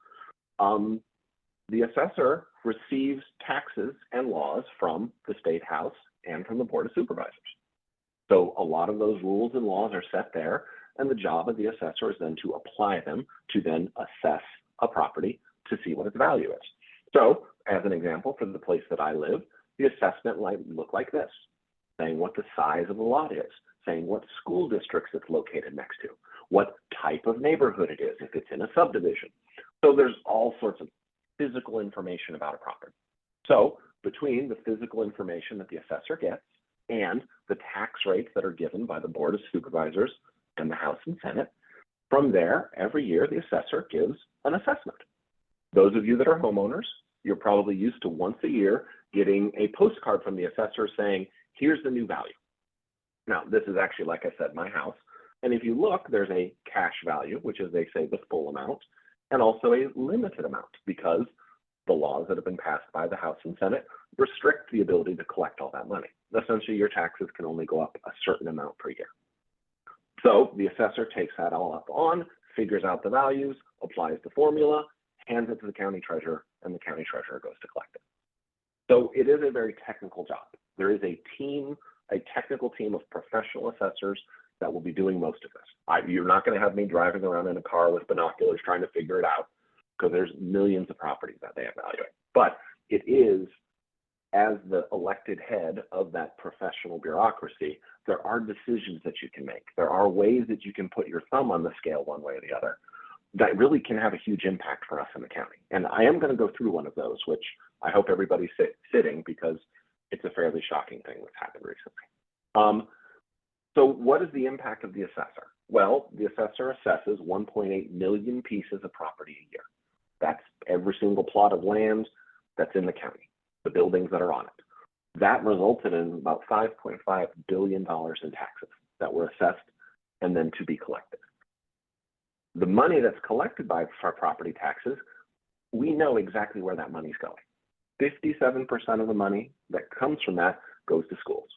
The assessor receives taxes and laws from the state house and from the board of supervisors. So a lot of those rules and laws are set there, and the job of the assessor is then to apply them to then assess a property to see what its value is. So as an example, for the place that I live, the assessment might look like this, saying what the size of the lot is, saying what school districts it's located next to, what type of neighborhood it is, if it's in a subdivision. So there's all sorts of physical information about a property. So between the physical information that the assessor gets and the tax rates that are given by the board of supervisors and the House and Senate, from there, every year, the assessor gives an assessment. Those of you that are homeowners, you're probably used to once a year getting a postcard from the assessor saying, here's the new value. Now, this is actually, like I said, my house. And if you look, there's a cash value, which is, they say, the full amount, and also a limited amount, because the laws that have been passed by the House and Senate restrict the ability to collect all that money. Essentially, your taxes can only go up a certain amount per year. So the assessor takes that all up on, figures out the values, applies the formula, hands it to the county treasurer, and the county treasurer goes to collect it. So it is a very technical job. There is a team, a technical team of professional assessors that will be doing most of this. You're not going to have me driving around in a car with binoculars trying to figure it out, because there's millions of properties that they evaluate. But it is, as the elected head of that professional bureaucracy, there are decisions that you can make. There are ways that you can put your thumb on the scale one way or the other that really can have a huge impact for us in the county. And I am going to go through one of those, which I hope everybody's sitting, because it's a fairly shocking thing that's happened recently. So what is the impact of the assessor? Well, the assessor assesses 1.8 million pieces of property a year. That's every single plot of land that's in the county, the buildings that are on it. That resulted in about $5.5 billion in taxes that were assessed and then to be collected. The money that's collected by our property taxes, we know exactly where that money's going. 57% of the money that comes from that goes to schools.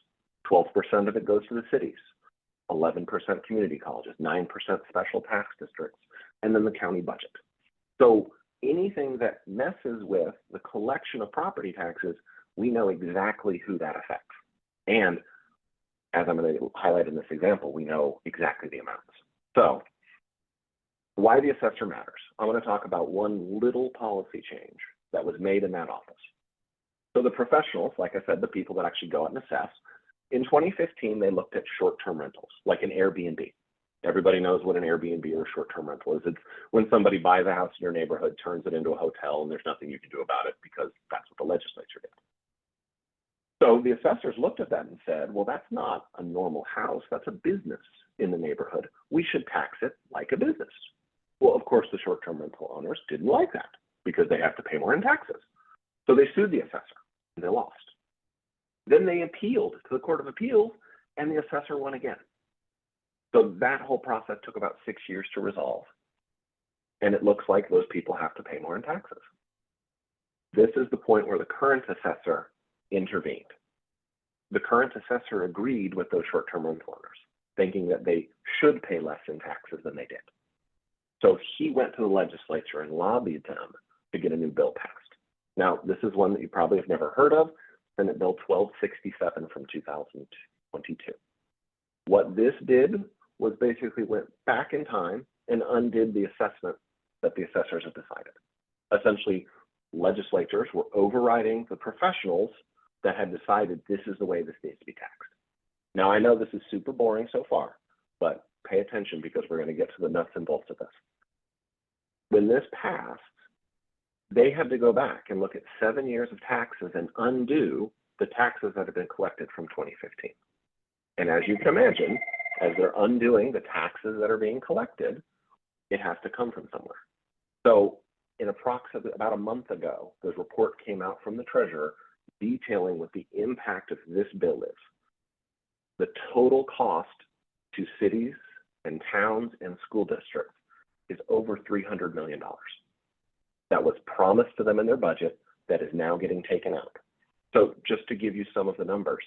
12% of it goes to the cities, 11% community colleges, 9% special tax districts, and then the county budget. So anything that messes with the collection of property taxes, we know exactly who that affects. And as I'm going to highlight in this example, we know exactly the amounts. So why the assessor matters. I want to talk about one little policy change that was made in that office. So the professionals, like I said, the people that actually go out and assess, in 2015, they looked at short-term rentals, like an Airbnb. Everybody knows what an Airbnb or short-term rental is. It's when somebody buys a house in your neighborhood, turns it into a hotel, and there's nothing you can do about it because that's what the legislature did. So the assessors looked at that and said, well, that's not a normal house. That's a business in the neighborhood. We should tax it like a business. Well, of course, the short-term rental owners didn't like that because they have to pay more in taxes. So they sued the assessor and they lost. Then they appealed to the Court of Appeals and the assessor won again. So that whole process took about 6 years to resolve. And it looks like those people have to pay more in taxes. This is the point where the current assessor intervened. The current assessor agreed with those short-term rental owners, thinking that they should pay less in taxes than they did. So he went to the legislature and lobbied them to get a new bill passed. Now, this is one that you probably have never heard of, Senate Bill 1267 from 2022. What this did was basically went back in time and undid the assessment that the assessors had decided. Essentially, legislatures were overriding the professionals that had decided this is the way this needs to be taxed. Now, I know this is super boring so far, but pay attention because we're going to get to the nuts and bolts of this. When this passed, they had to go back and look at 7 years of taxes and undo the taxes that have been collected from 2015. And as you can imagine, as they're undoing the taxes that are being collected, it has to come from somewhere. So in approximately about a month ago, the report came out from the treasurer detailing what the impact of this bill is. The total cost to cities and towns and school districts is over $300 million. That was promised to them in their budget that is now getting taken out. So just to give you some of the numbers,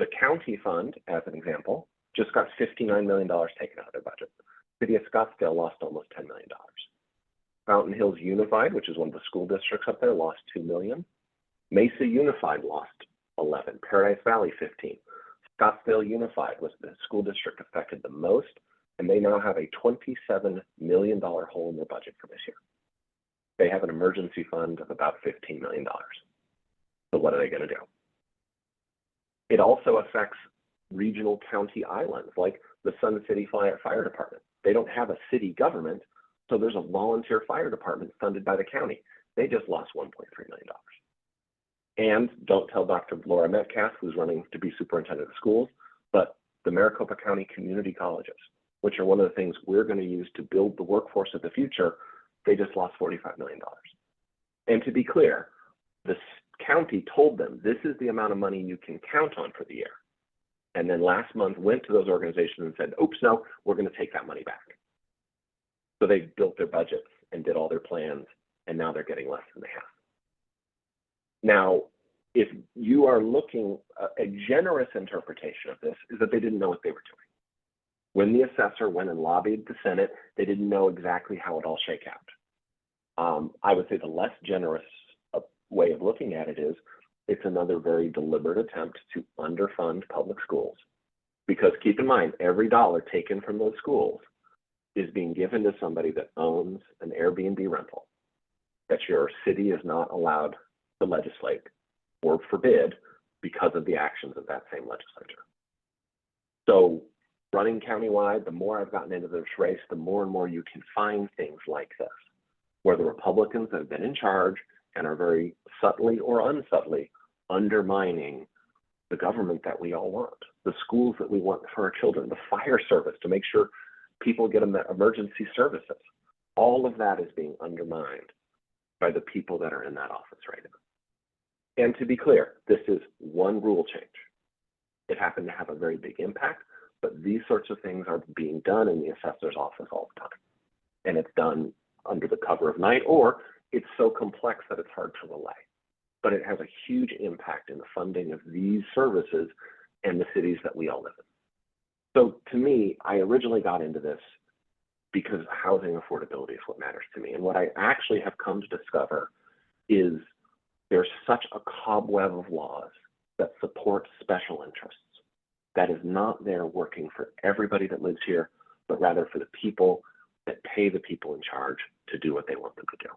the county fund, as an example, just got $59 million taken out of their budget. City of Scottsdale lost almost $10 million. Fountain Hills Unified, which is one of the school districts up there, lost $2 million. Mesa Unified lost 11, Paradise Valley 15. Scottsdale Unified was the school district affected the most, and they now have a $27 million hole in their budget for this year. They have an emergency fund of about $15 million. So what are they going to do? It also affects regional county islands like the Sun City Fire Department. They don't have a city government, so there's a volunteer fire department funded by the county. They just lost $1.3 million. And don't tell Dr. Laura Metcalf, who's running to be superintendent of schools, but the Maricopa County community colleges, which are one of the things we're going to use to build the workforce of the future, they just lost $45 million. And to be clear, the county told them, this is the amount of money you can count on for the year. And then last month went to those organizations and said, oops, no, we're going to take that money back. So they built their budgets and did all their plans, and now they're getting less than they have. Now, if you are looking, a generous interpretation of this is that they didn't know what they were doing. When the assessor went and lobbied the Senate, they didn't know exactly how it all shake out. I would say the less generous way of looking at it is it's another very deliberate attempt to underfund public schools. Because keep in mind, every dollar taken from those schools is being given to somebody that owns an Airbnb rental that your city is not allowed to legislate or forbid because of the actions of that same legislature. So running countywide, the more I've gotten into this race, the more and more you can find things like this, where the Republicans have been in charge and are very subtly or unsubtly undermining the government that we all want, the schools that we want for our children, the fire service to make sure people get them the emergency services. All of that is being undermined by the people that are in that office right now. And to be clear, this is one rule change. It happened to have a very big impact, but these sorts of things are being done in the assessor's office all the time. And it's done under the cover of night, or it's so complex that it's hard to relay. But it has a huge impact in the funding of these services and the cities that we all live in. So to me, I originally got into this because housing affordability is what matters to me. And what I actually have come to discover is there's such a cobweb of laws that support special interests that is not there working for everybody that lives here, but rather for the people that pay the people in charge to do what they want them to do.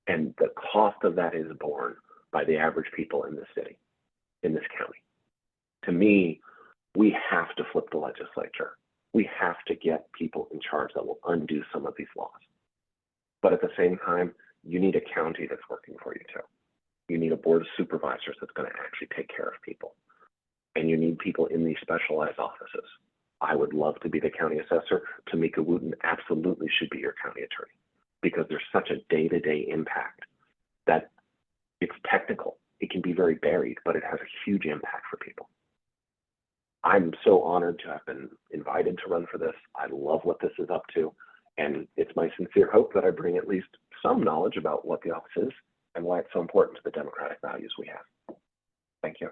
And the cost of that is borne by the average people in this city, in this county. To me, we have to flip the legislature. We have to get people in charge that will undo some of these laws. But at the same time, you need a county that's working for you too. You need a board of supervisors that's going to actually take care of people. And you need people in these specialized offices. I would love to be the county assessor. Tamika Wooten absolutely should be your county attorney because there's such a day-to-day impact that it's technical. It can be very buried, but it has a huge impact for people. I'm so honored to have been invited to run for this. I love what this is up to. And it's my sincere hope that I bring at least some knowledge about what the office is and why it's so important to the democratic values we have. Thank you.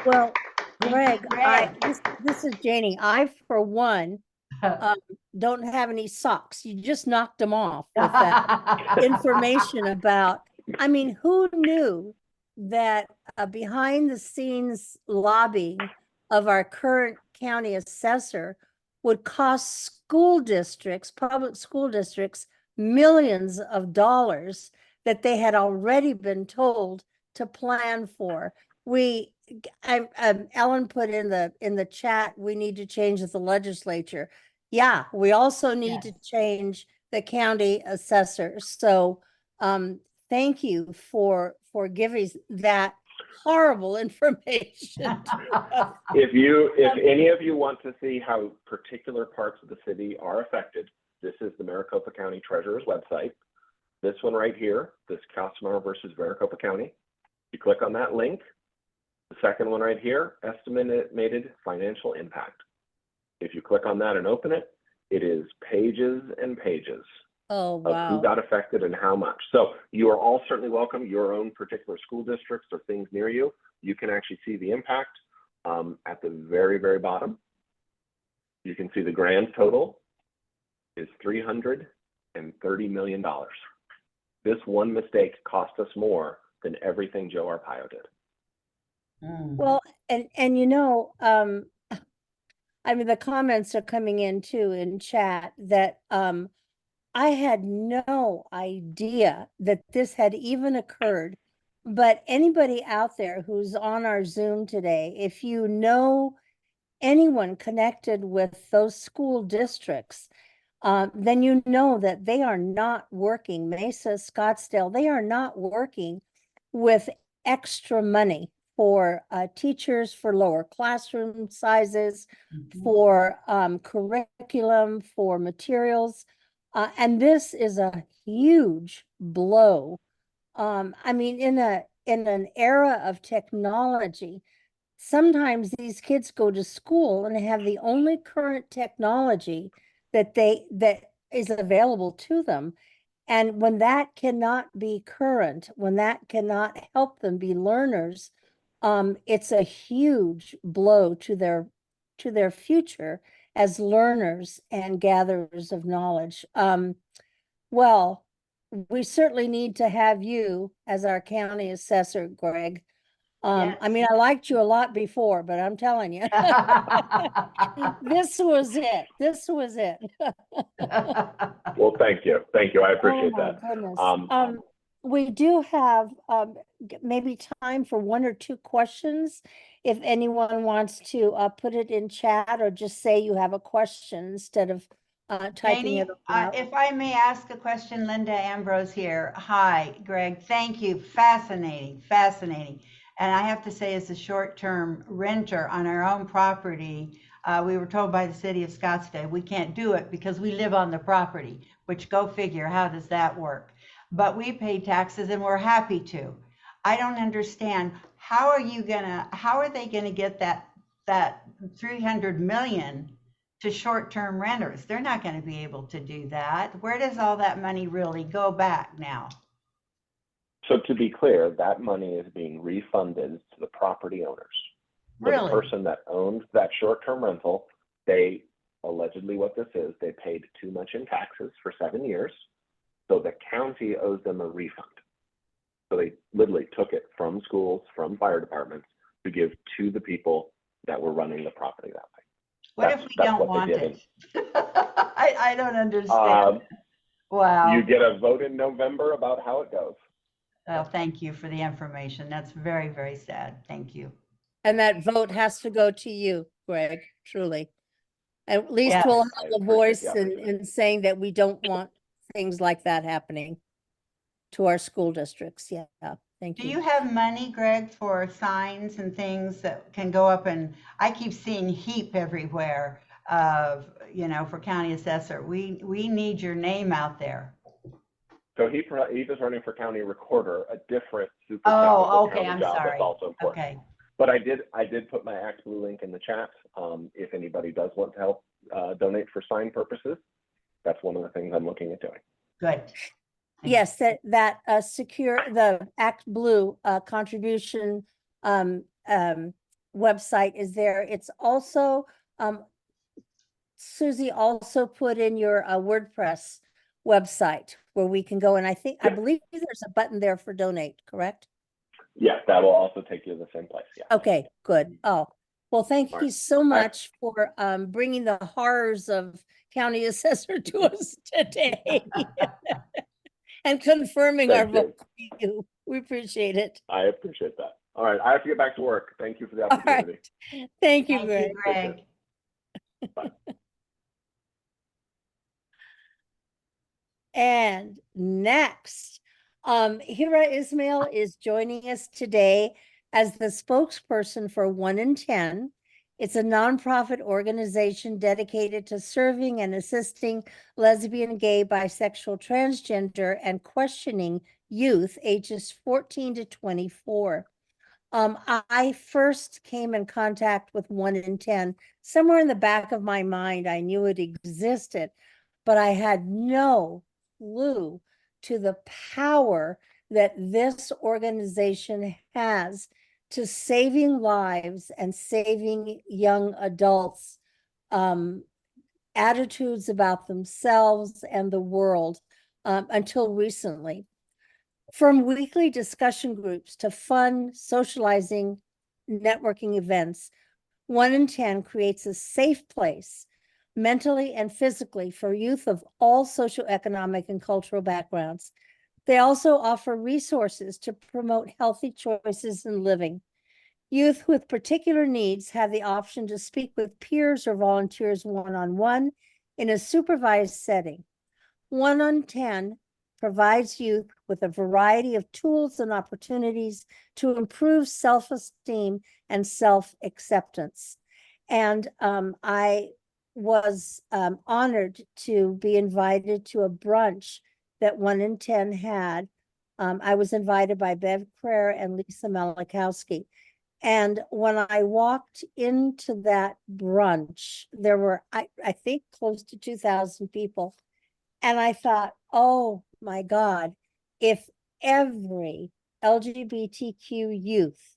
Well, Greg, Greg. this is Janie. I, for one, don't have any socks. You just knocked them off with that information about, I mean, who knew that behind the scenes lobbying of our current county assessor would cost school districts, public school districts, millions of dollars that they had already been told to plan for. Ellen put in the chat, we need to change the legislature. Yeah, we also need to change the county assessor. So thank you for giving that horrible information to us. If any of you want to see how particular parts of the city are affected, this is the Maricopa County Treasurer's website. This one right here, this Costamare versus Maricopa County. You click on that link. The second one right here, estimated financial impact. If you click on that and open it, it is pages and pages Oh, of wow. who got affected and how much. So you are all certainly welcome. Your own particular school districts or things near you, you can actually see the impact at the very, very bottom. You can see the grand total is $330 million. This one mistake cost us more than everything Joe Arpaio did. Well, and you know, I mean, the comments are coming in too in chat that I had no idea that this had even occurred. But anybody out there who's on our Zoom today, if you know anyone connected with those school districts, then you know that they are not working, Mesa, Scottsdale, they are not working with extra money for teachers, for lower classroom sizes, for curriculum, for materials. And this is a huge blow. I mean, in an era of technology, sometimes these kids go to school and have the only current technology that is available to them. And when that cannot be current, when that cannot help them be learners, it's a huge blow to their future as learners and gatherers of knowledge. Well, we certainly need to have you as our county assessor, Greg. I mean, I liked you a lot before, but I'm telling you, this was it. This was it. Well, thank you. Thank you. I appreciate Oh my that. goodness. We do have maybe time for one or two questions. If anyone wants to put it in chat or just say you have a question instead of typing Janie, it out. if I may ask a question, Linda Ambrose here. Hi, Greg. Thank you. Fascinating, fascinating. And I have to say, as a short-term renter on our own property, we were told by the city of Scottsdale, we can't do it because we live on the property, which go figure, how does that work? But we pay taxes and we're happy to. I don't understand, how are they gonna get that 300 million to short-term renters? They're not gonna be able to do that. Where does all that money really go back now? So to be clear, that money is being refunded to the property owners. So Really? the person that owned that short-term rental, they allegedly, what this is, they paid too much in taxes for 7 years. So the county owes them a refund. So they literally took it from schools, from fire departments to give to the people that were running the property that way. What if we don't want it? I don't understand. Wow. You get a vote in November about how it goes. Well, thank you for the information. That's very, very sad. Thank you. And that vote has to go to you, Greg, truly. At least Yes. we'll I have a appreciate voice the opportunity. in saying that we don't want things like that happening to our school districts. Yeah, thank Do you. you have money, Greg, for signs and things that can go up? And I keep seeing HEAP everywhere of, for county assessor. We need your name out there. So he is running for county recorder, a different super Oh, technical okay. county I'm job sorry. that's also important. Okay. But I did put my Act Blue link in the chat. If anybody does want to help donate for sign purposes, that's one of the things I'm looking at doing. Good. Yes, that secure the Act Blue contribution website is there. It's also Susie also put in your WordPress website where we can go, and I believe there's a button there for donate, correct? Yes, that will also take you to the same place. Yeah. Okay, good. Oh, well, thank All you right. so much for bringing the horrors of county assessor to us today and confirming our Thank you. vote for you. We appreciate it. I appreciate that. All right, I have to get back to work. Thank you for the All right. opportunity. Thank you, Thank Greg. you, Greg. Bye. And next, Hira Ismail is joining us today as the spokesperson for 1 in 10. It's a nonprofit organization dedicated to serving and assisting lesbian, gay, bisexual, transgender, and questioning youth ages 14 to 24. I first came in contact with 1 in 10. Somewhere in the back of my mind, I knew it existed, but I had no clue to the power that this organization has to saving lives and saving young adults, attitudes about themselves and the world, until recently. From weekly discussion groups to fun, socializing, networking events, 1 in 10 creates a safe place, mentally and physically, for youth of all socioeconomic and cultural backgrounds. They also offer resources to promote healthy choices in living. Youth with particular needs have the option to speak with peers or volunteers one-on-one in a supervised setting. 1 in 10 provides youth with a variety of tools and opportunities to improve self-esteem and self-acceptance. And I was honored to be invited to a brunch that 1 in 10 had. I was invited by Bev Crair and Lisa Malakowski. And when I walked into that brunch, there were, I think, close to 2,000 people. And I thought, oh my God, if every LGBTQ youth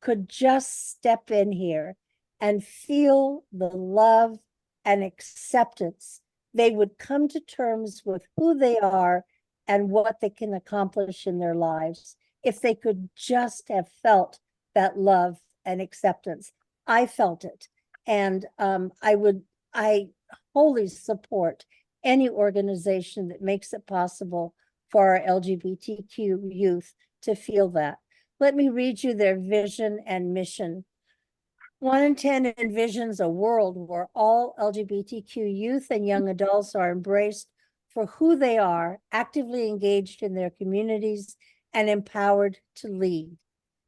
could just step in here and feel the love and acceptance, they would come to terms with who they are and what they can accomplish in their lives. If they could just have felt that love and acceptance. I felt it. And I wholly support any organization that makes it possible for our LGBTQ youth to feel that. Let me read you their vision and mission. 1 in 10 envisions a world where all LGBTQ youth and young adults are embraced for who they are, actively engaged in their communities, and empowered to lead.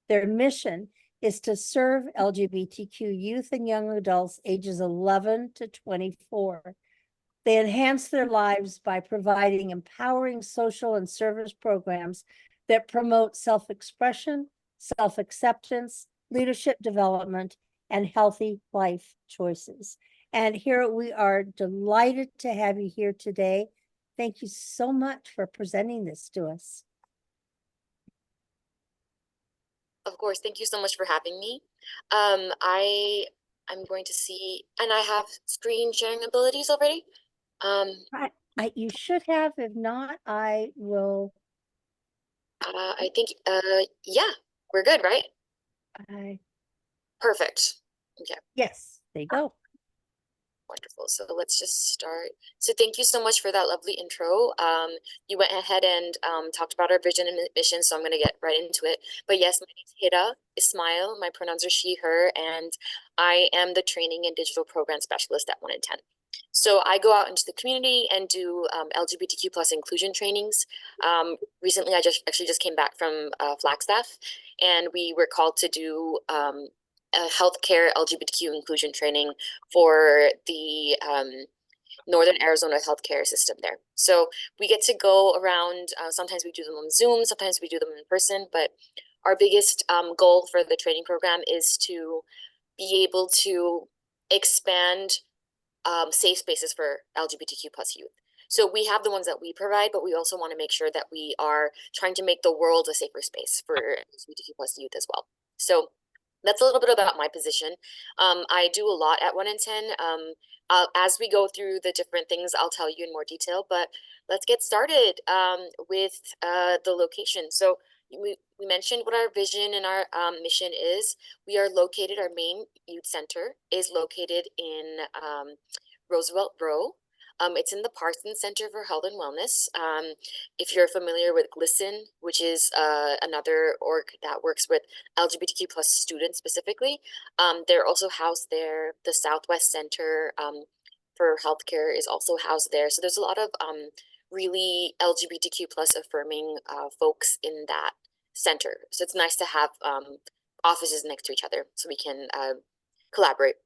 Their mission is to serve LGBTQ youth and young adults ages 11 to 24. They enhance their lives by providing empowering social and service programs that promote self-expression, self-acceptance, leadership development, and healthy life choices. And here we are delighted to have you here today. Thank you so much for presenting this to us. Of course, thank you so much for having me. I'm going to see, and I have screen sharing abilities already. You should have. If not, I will. I think, yeah, we're good, right? Perfect. Okay. Yes, there you go. Wonderful. So let's just start. So thank you so much for that lovely intro. You went ahead and talked about our vision and mission, so I'm going to get right into it. But yes, my name is Hira Ismail. My pronouns are she, her, and I am the training and digital program specialist at 1 in 10. So I go out into the community and do LGBTQ plus inclusion trainings. Recently, I just came back from Flagstaff, and we were called to do healthcare LGBTQ inclusion training for the Northern Arizona healthcare system there. So we get to go around, sometimes we do them on Zoom, sometimes we do them in person, but our biggest goal for the training program is to be able to expand safe spaces for LGBTQ plus youth. So we have the ones that we provide, but we also want to make sure that we are trying to make the world a safer space for LGBTQ plus youth as well. So that's a little bit about my position. I do a lot at 1 in 10. As we go through the different things, I'll tell you in more detail, but let's get started with the location. So we mentioned what our vision and our mission is. We are located, our main youth center is located in Roosevelt Row. It's in the Parsons Center for Health and Wellness. If you're familiar with GLSEN, which is another org that works with LGBTQ plus students specifically, they're also housed there. The Southwest Center for Healthcare is also housed there. So there's a lot of really LGBTQ plus affirming folks in that center. So it's nice to have offices next to each other so we can collaborate.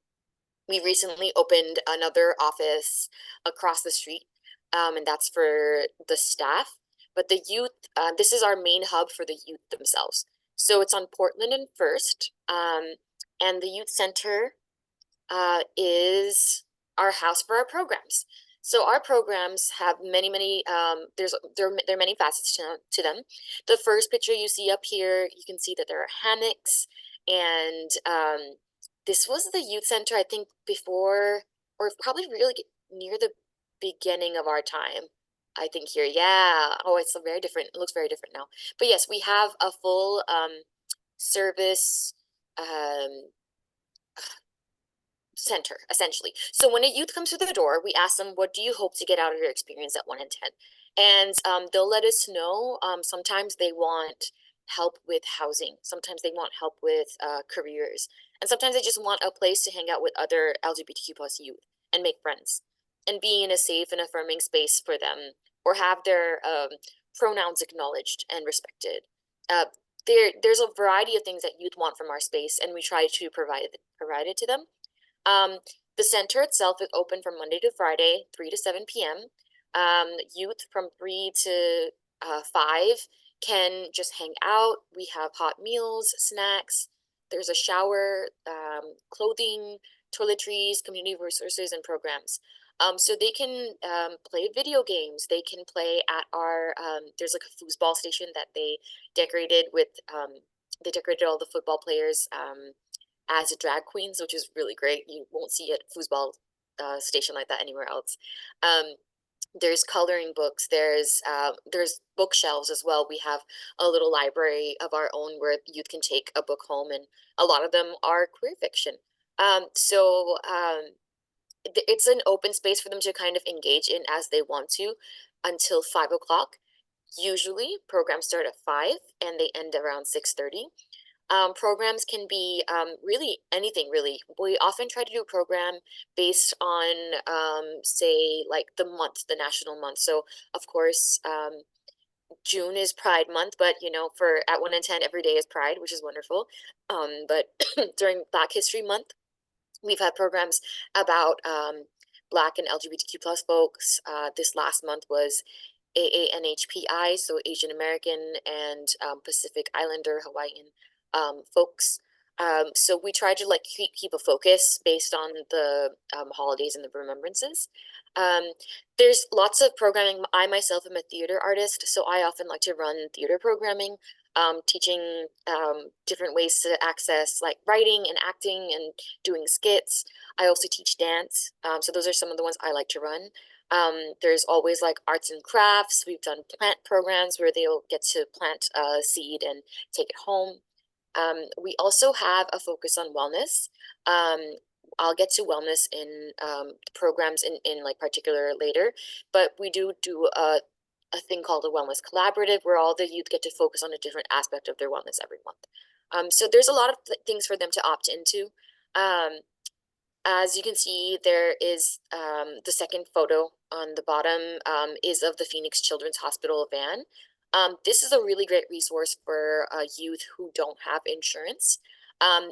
We recently opened another office across the street, and that's for the staff. But the youth, this is our main hub for the youth themselves. So it's on Portland and First, and the youth center is our house for our programs. So our programs have many, there are many facets to them. The first picture you see up here, you can see that there are hammocks, and this was the youth center, I think, before, or probably really near the beginning of our time. I think here, yeah. Oh, it's a very different, it looks very different now. But yes, we have a full service center, essentially. So when a youth comes through the door, we ask them, what do you hope to get out of your experience at 1 in 10? And they'll let us know. Sometimes they want help with housing. Sometimes they want help with careers. And sometimes they just want a place to hang out with other LGBTQ plus youth and make friends and be in a safe and affirming space for them, or have their pronouns acknowledged and respected. There's a variety of things that youth want from our space, and we try to provide it to them. The center itself is open from Monday to Friday, 3 to 7 p.m. Youth from 3 to 5 can just hang out. We have hot meals, snacks. There's a shower, clothing, toiletries, community resources, and programs. So they can play video games. They can play at our, there's like a foosball station that they decorated with, they decorated all the football players as drag queens, which is really great. You won't see a foosball station like that anywhere else. There's coloring books. There's bookshelves as well. We have a little library of our own where youth can take a book home, and a lot of them are queer fiction. It's an open space for them to kind of engage in as they want to until 5 o'clock. Usually programs start at 5 and they end around 6:30. Programs can be really anything, really. We often try to do a program based on, say, like the national month. So, of course, June is Pride Month, but for at 1 in 10, every day is Pride, which is wonderful. But during Black History Month, we've had programs about Black and LGBTQ plus folks. This last month was AANHPI, so Asian American and Pacific Islander, Hawaiian folks. So we try to like keep a focus based on the holidays and the remembrances. There's lots of programming. I myself am a theater artist, so I often like to run theater programming, teaching different ways to access like writing and acting and doing skits. I also teach dance. So those are some of the ones I like to run. There's always like arts and crafts. We've done plant programs where they'll get to plant a seed and take it home. We also have a focus on wellness. I'll get to wellness in programs in like particular later, but we do a thing called a wellness collaborative where all the youth get to focus on a different aspect of their wellness every month. So there's a lot of things for them to opt into. As you can see, there is the second photo on the bottom is of the Phoenix Children's Hospital van. This is a really great resource for youth who don't have insurance.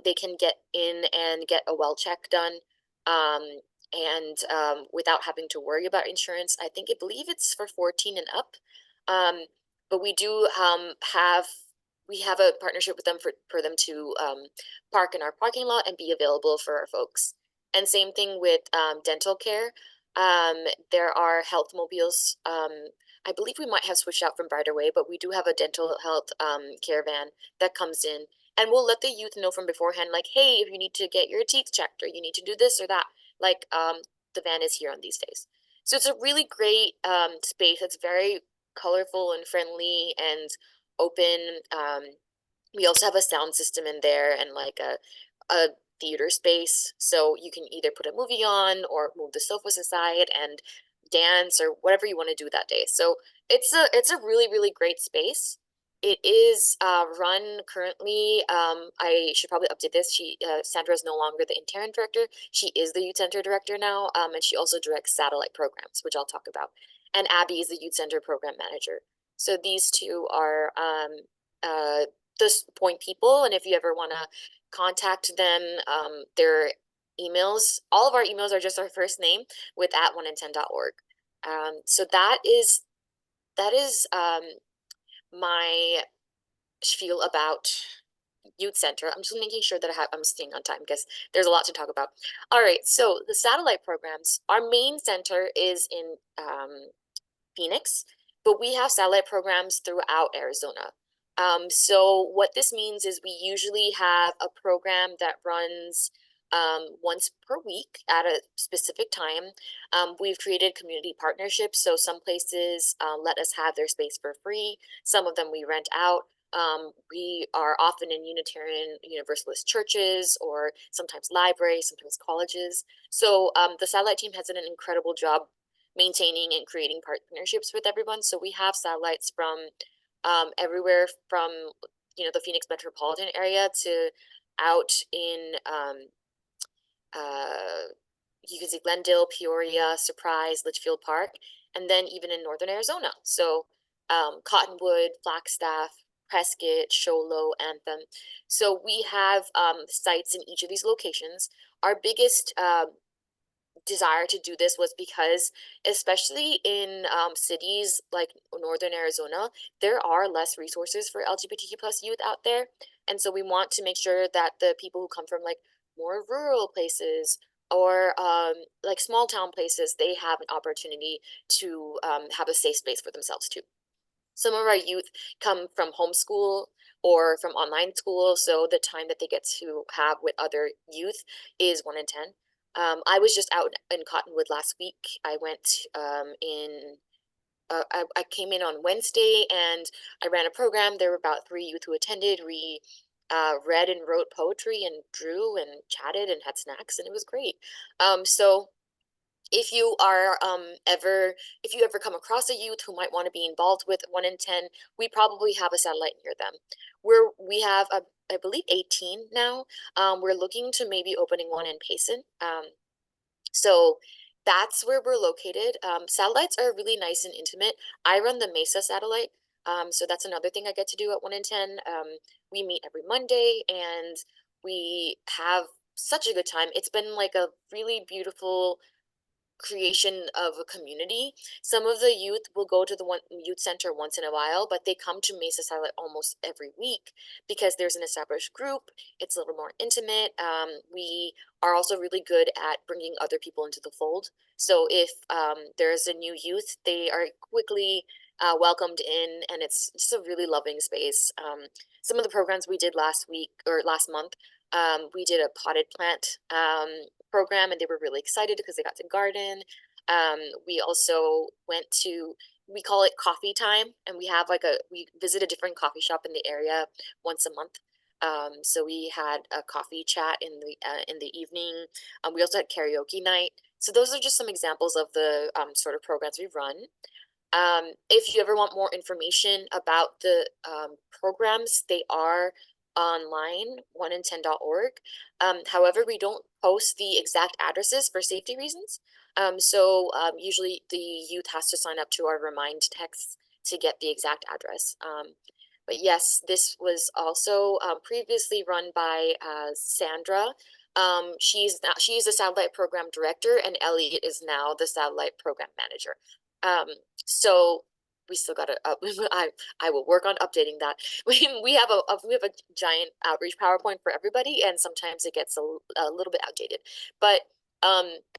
They can get in and get a well check done without having to worry about insurance. I believe it's for 14 and up. But we do have a partnership with them for them to park in our parking lot and be available for our folks. And same thing with dental care. There are health mobiles. I believe we might have switched out from Brighter Way, but we do have a dental health caravan that comes in, and we'll let the youth know from beforehand, like, hey, if you need to get your teeth checked or you need to do this or that, like the van is here on these days. So it's a really great space. It's very colorful and friendly and open. We also have a sound system in there and like a theater space, so you can either put a movie on or move the sofas aside and dance or whatever you want to do that day. So it's a really great space. It is run currently. I should probably update this. Sandra is no longer the interim director. She is the youth center director now, and she also directs satellite programs, which I'll talk about. And Abby is the youth center program manager. So these two are point people, and if you ever want to contact them, their emails, all of our emails are just our first name with @1in10.org. So that is my spiel about youth center. I'm just making sure that I'm staying on time because there's a lot to talk about. All right, so the satellite programs, our main center is in Phoenix, but we have satellite programs throughout Arizona. So what this means is we usually have a program that runs once per week at a specific time. We've created community partnerships, so some places let us have their space for free. Some of them we rent out. We are often in Unitarian Universalist churches or sometimes libraries, sometimes colleges. So the satellite team has done an incredible job maintaining and creating partnerships with everyone. So we have satellites from everywhere from the Phoenix metropolitan area to out in you can see Glendale, Peoria, Surprise, Litchfield Park, and then even in northern Arizona. So Cottonwood, Flagstaff, Prescott, Show Low, Anthem. So we have sites in each of these locations. Our biggest desire to do this was because, especially in cities like northern Arizona, there are less resources for LGBTQ plus youth out there, and so we want to make sure that the people who come from like more rural places or like small town places, they have an opportunity to have a safe space for themselves too. Some of our youth come from homeschool or from online school, so the time that they get to have with other youth is 1 in 10. I was just out in Cottonwood last week. I went I came in on Wednesday and I ran a program. There were about 3 youth who attended. We read and wrote poetry and drew and chatted and had snacks, and it was great. So if you are if you ever come across a youth who might want to be involved with 1 in 10, we probably have a satellite near them. We have I believe 18 now. We're looking to maybe opening one in Payson. So that's where we're located. Satellites are really nice and intimate. I run the Mesa satellite. So that's another thing I get to do at 1 in 10. We meet every Monday and we have such a good time. It's been like a really beautiful creation of a community. Some of the youth will go to the one youth center once in a while, but they come to Mesa Satellite almost every week because there's an established group. It's a little more intimate. We are also really good at bringing other people into the fold. So if there's a new youth, they are quickly welcomed in, and it's just a really loving space. Some of the programs we did last week or last month, we did a potted plant program, and they were really excited because they got to garden. We also went to, we call it coffee time, and we visit a different coffee shop in the area once a month. So we had a coffee chat in the evening. We also had karaoke night. So those are just some examples of the sort of programs we run. If you ever want more information about the programs, they are online, 1in10.org. However, we don't post the exact addresses for safety reasons. So usually the youth has to sign up to our remind texts to get the exact address. But yes, this was also previously run by Sandra. She's the satellite program director, and Elliot is now the satellite program manager. So we still got to I will work on updating that. We have a giant outreach PowerPoint for everybody, and sometimes it gets a little bit outdated, but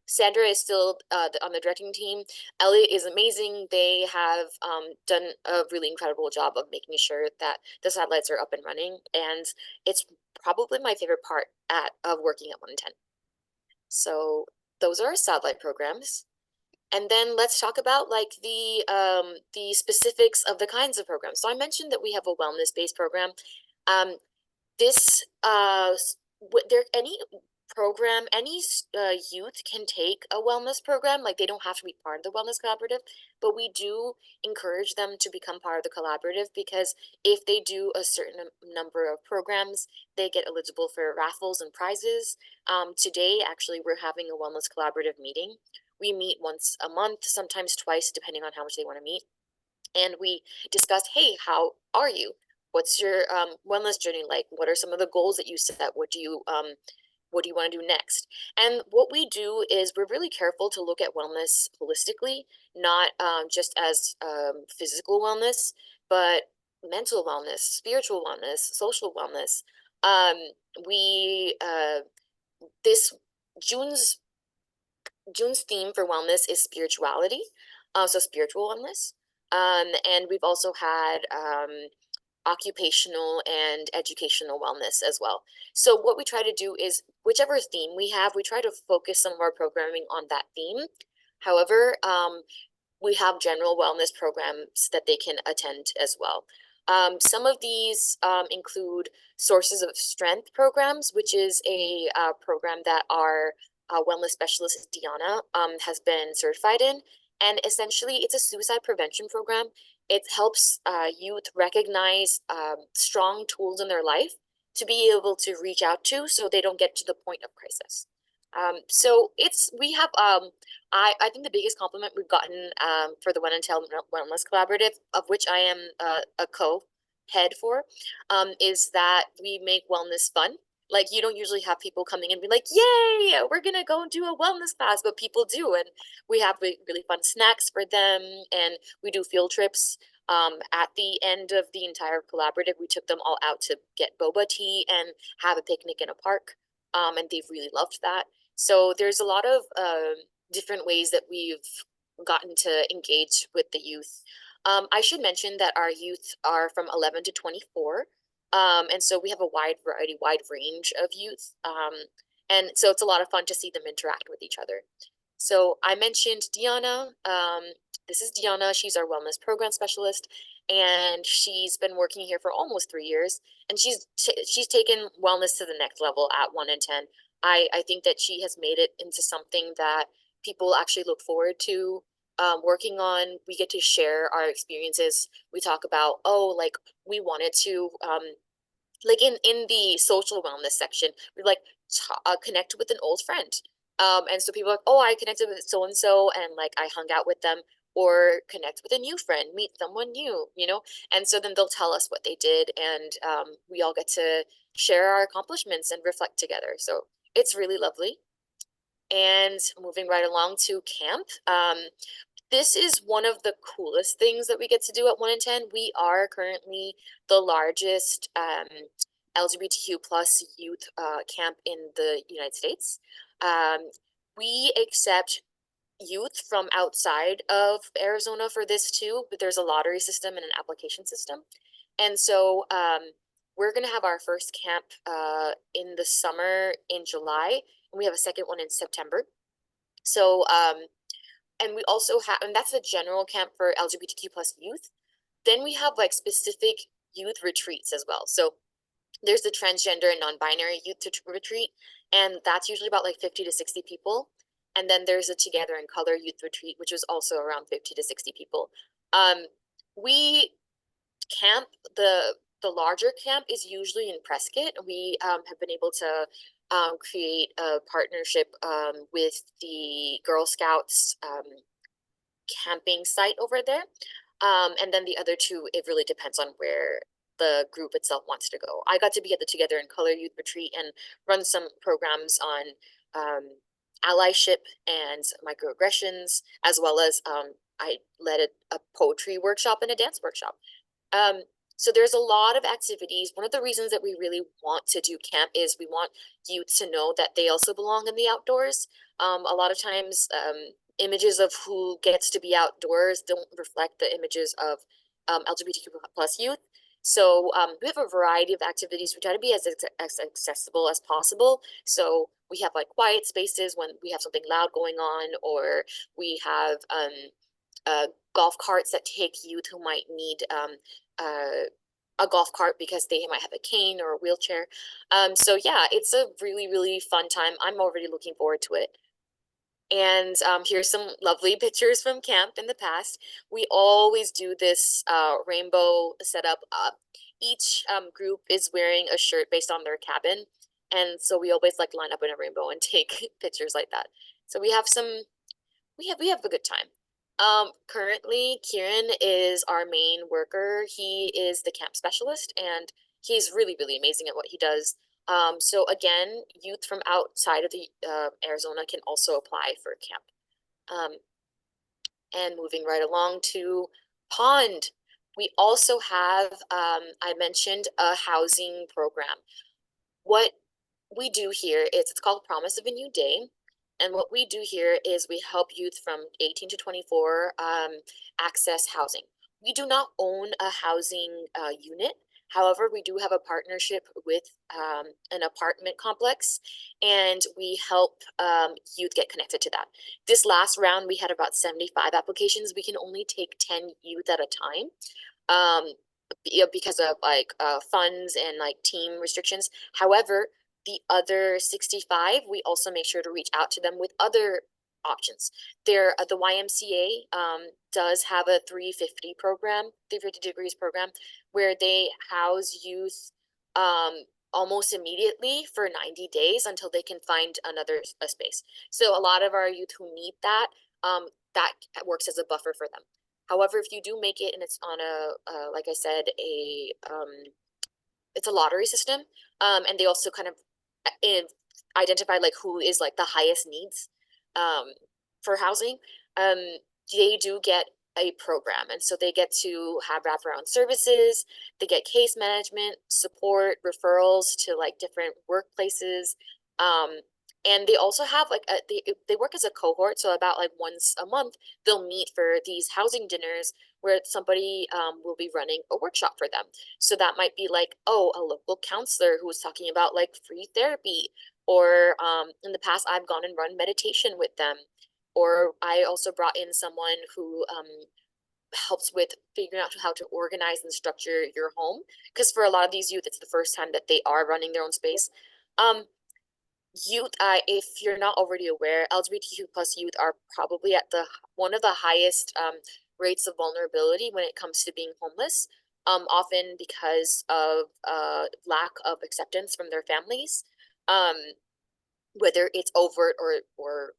Sandra is still on the directing team. Elliot is amazing. They have done a really incredible job of making sure that the satellites are up and running, and it's probably my favorite part of working at 1 in 10. So those are our satellite programs. And then let's talk about like the specifics of the kinds of programs. So I mentioned that we have a wellness-based program. This there any program, any youth can take a wellness program. Like they don't have to be part of the wellness collaborative, but we do encourage them to become part of the collaborative, because if they do a certain number of programs, they get eligible for raffles and prizes. Today, actually, we're having a wellness collaborative meeting. We meet once a month, sometimes twice, depending on how much they want to meet. And we discuss, hey, how are you? what's your wellness journey like? What are some of the goals that you set? What do you want to do next? And what we do is we're really careful to look at wellness holistically, not just as physical wellness, but mental wellness, spiritual wellness, social wellness. We this June's June's theme for wellness is spirituality, so spiritual wellness. And we've also had occupational and educational wellness as well. So what we try to do is whichever theme we have, we try to focus some of our programming on that theme. However, we have general wellness programs that they can attend as well. Some of these include Sources of Strength programs, which is a program that our wellness specialist, Diana, has been certified in. And essentially, it's a suicide prevention program. It helps youth recognize strong tools in their life to be able to reach out to so they don't get to the point of crisis. So we have I think the biggest compliment we've gotten for the One in Town Wellness Collaborative, of which I am a co-head for, is that we make wellness fun. Like, you don't usually have people coming and be like, yay, we're gonna go and do a wellness class, but people do. And we have really fun snacks for them, and we do field trips. At the end of the entire collaborative, we took them all out to get boba tea and have a picnic in a park. And they've really loved that. So there's a lot of different ways that we've gotten to engage with the youth. I should mention that our youth are from 11 to 24. And so we have a wide range of youth. And so it's a lot of fun to see them interact with each other. So I mentioned Diana. This is Diana. She's our wellness program specialist, and she's been working here for almost 3 years. And she's taken wellness to the next level at 1 in 10. I think that she has made it into something that people actually look forward to working on. We get to share our experiences. We talk about, like, we wanted to like in the social wellness section, we like connect with an old friend. And so people are like, oh, I connected with so and so, and like I hung out with them. Or connect with a new friend, meet someone new, and so then they'll tell us what they did, and we all get to share our accomplishments and reflect together. So it's really lovely. And moving right along to camp, this is one of the coolest things that we get to do at 1 in 10. We are currently the largest LGBTQ plus youth camp in the United States. We accept youth from outside of Arizona for this too, but there's a lottery system and an application system. And so we're going to have our first camp in the summer in July, and we have a second one in September. So, and we also have, and that's a general camp for LGBTQ plus youth. Then we have like specific youth retreats as well. So there's the transgender and non-binary youth retreat, and that's usually about like 50 to 60 people. And then there's a Together in Color youth retreat, which is also around 50 to 60 people. We camp, the larger camp is usually in Prescott. We have been able to create a partnership with the Girl Scouts camping site over there. And then the other two, it really depends on where the group itself wants to go. I got to be at the Together in Color youth retreat and run some programs on allyship and microaggressions, as well as I led a poetry workshop and a dance workshop. So there's a lot of activities. One of the reasons that we really want to do camp is we want youth to know that they also belong in the outdoors. A lot of times images of who gets to be outdoors don't reflect the images of LGBTQ plus youth. So we have a variety of activities. We try to be as accessible as possible. So we have like quiet spaces when we have something loud going on, or we have golf carts that take youth who might need a golf cart because they might have a cane or a wheelchair. So yeah, it's a really, really fun time. I'm already looking forward to it. And here's some lovely pictures from camp in the past. We always do this rainbow setup. Each group is wearing a shirt based on their cabin. And so we always like line up in a rainbow and take pictures like that. So we have a good time. Currently, Kieran is our main worker. He is the camp specialist, and he's really, really amazing at what he does. So again, youth from outside of the Arizona can also apply for camp. And moving right along to Pond, we also have, I mentioned a housing program. What we do here is it's called Promise of a New Day. And what we do here is we help youth from 18 to 24 access housing. We do not own a housing unit. However, we do have a partnership with an apartment complex, and we help youth get connected to that. This last round, we had about 75 applications. We can only take 10 youth at a time because of like funds and like team restrictions. However, the other 65, we also make sure to reach out to them with other options. There, the YMCA does have a 350 program, 350 degrees program, where they house youth almost immediately for 90 days until they can find another space. So a lot of our youth who need that, that works as a buffer for them. However, if you do make it and it's on a, like I said, it's a lottery system, and they also kind of identify like who is like the highest needs for housing, they do get a program, and so they get to have wraparound services, they get case management support, referrals to like different workplaces, and they also have like they work as a cohort, so about like once a month they'll meet for these housing dinners where somebody will be running a workshop for them. So that might be like, oh, a local counselor who was talking about like free therapy, or in the past I've gone and run meditation with them, or I also brought in someone who helps with figuring out how to organize and structure your home, because for a lot of these youth it's the first time that they are running their own space. Youth, if you're not already aware, LGBTQ plus youth are probably at the one of the highest rates of vulnerability when it comes to being homeless, often because of lack of acceptance from their families, whether it's overt or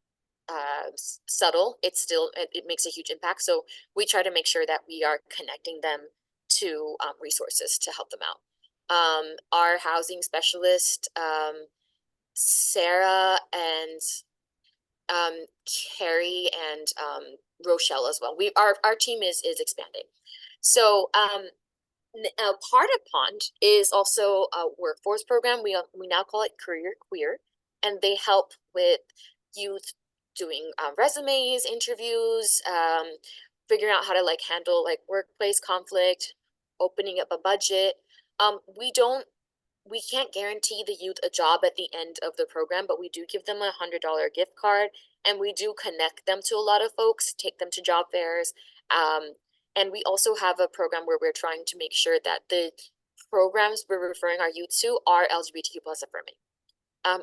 subtle. It's still, it makes a huge impact. So we try to make sure that we are connecting them to resources to help them out. Our housing specialist, Sarah and Carrie and Rochelle as well. Our team is expanding. So now part of Pond is also a workforce program. We now call it Career Queer, and they help with youth doing resumes, interviews, figuring out how to like handle like workplace conflict, opening up a budget. We can't guarantee the youth a job at the end of the program, but we do give them a $100 gift card, and we do connect them to a lot of folks, take them to job fairs. And we also have a program where we're trying to make sure that the programs we're referring our youth to are LGBTQ plus affirming.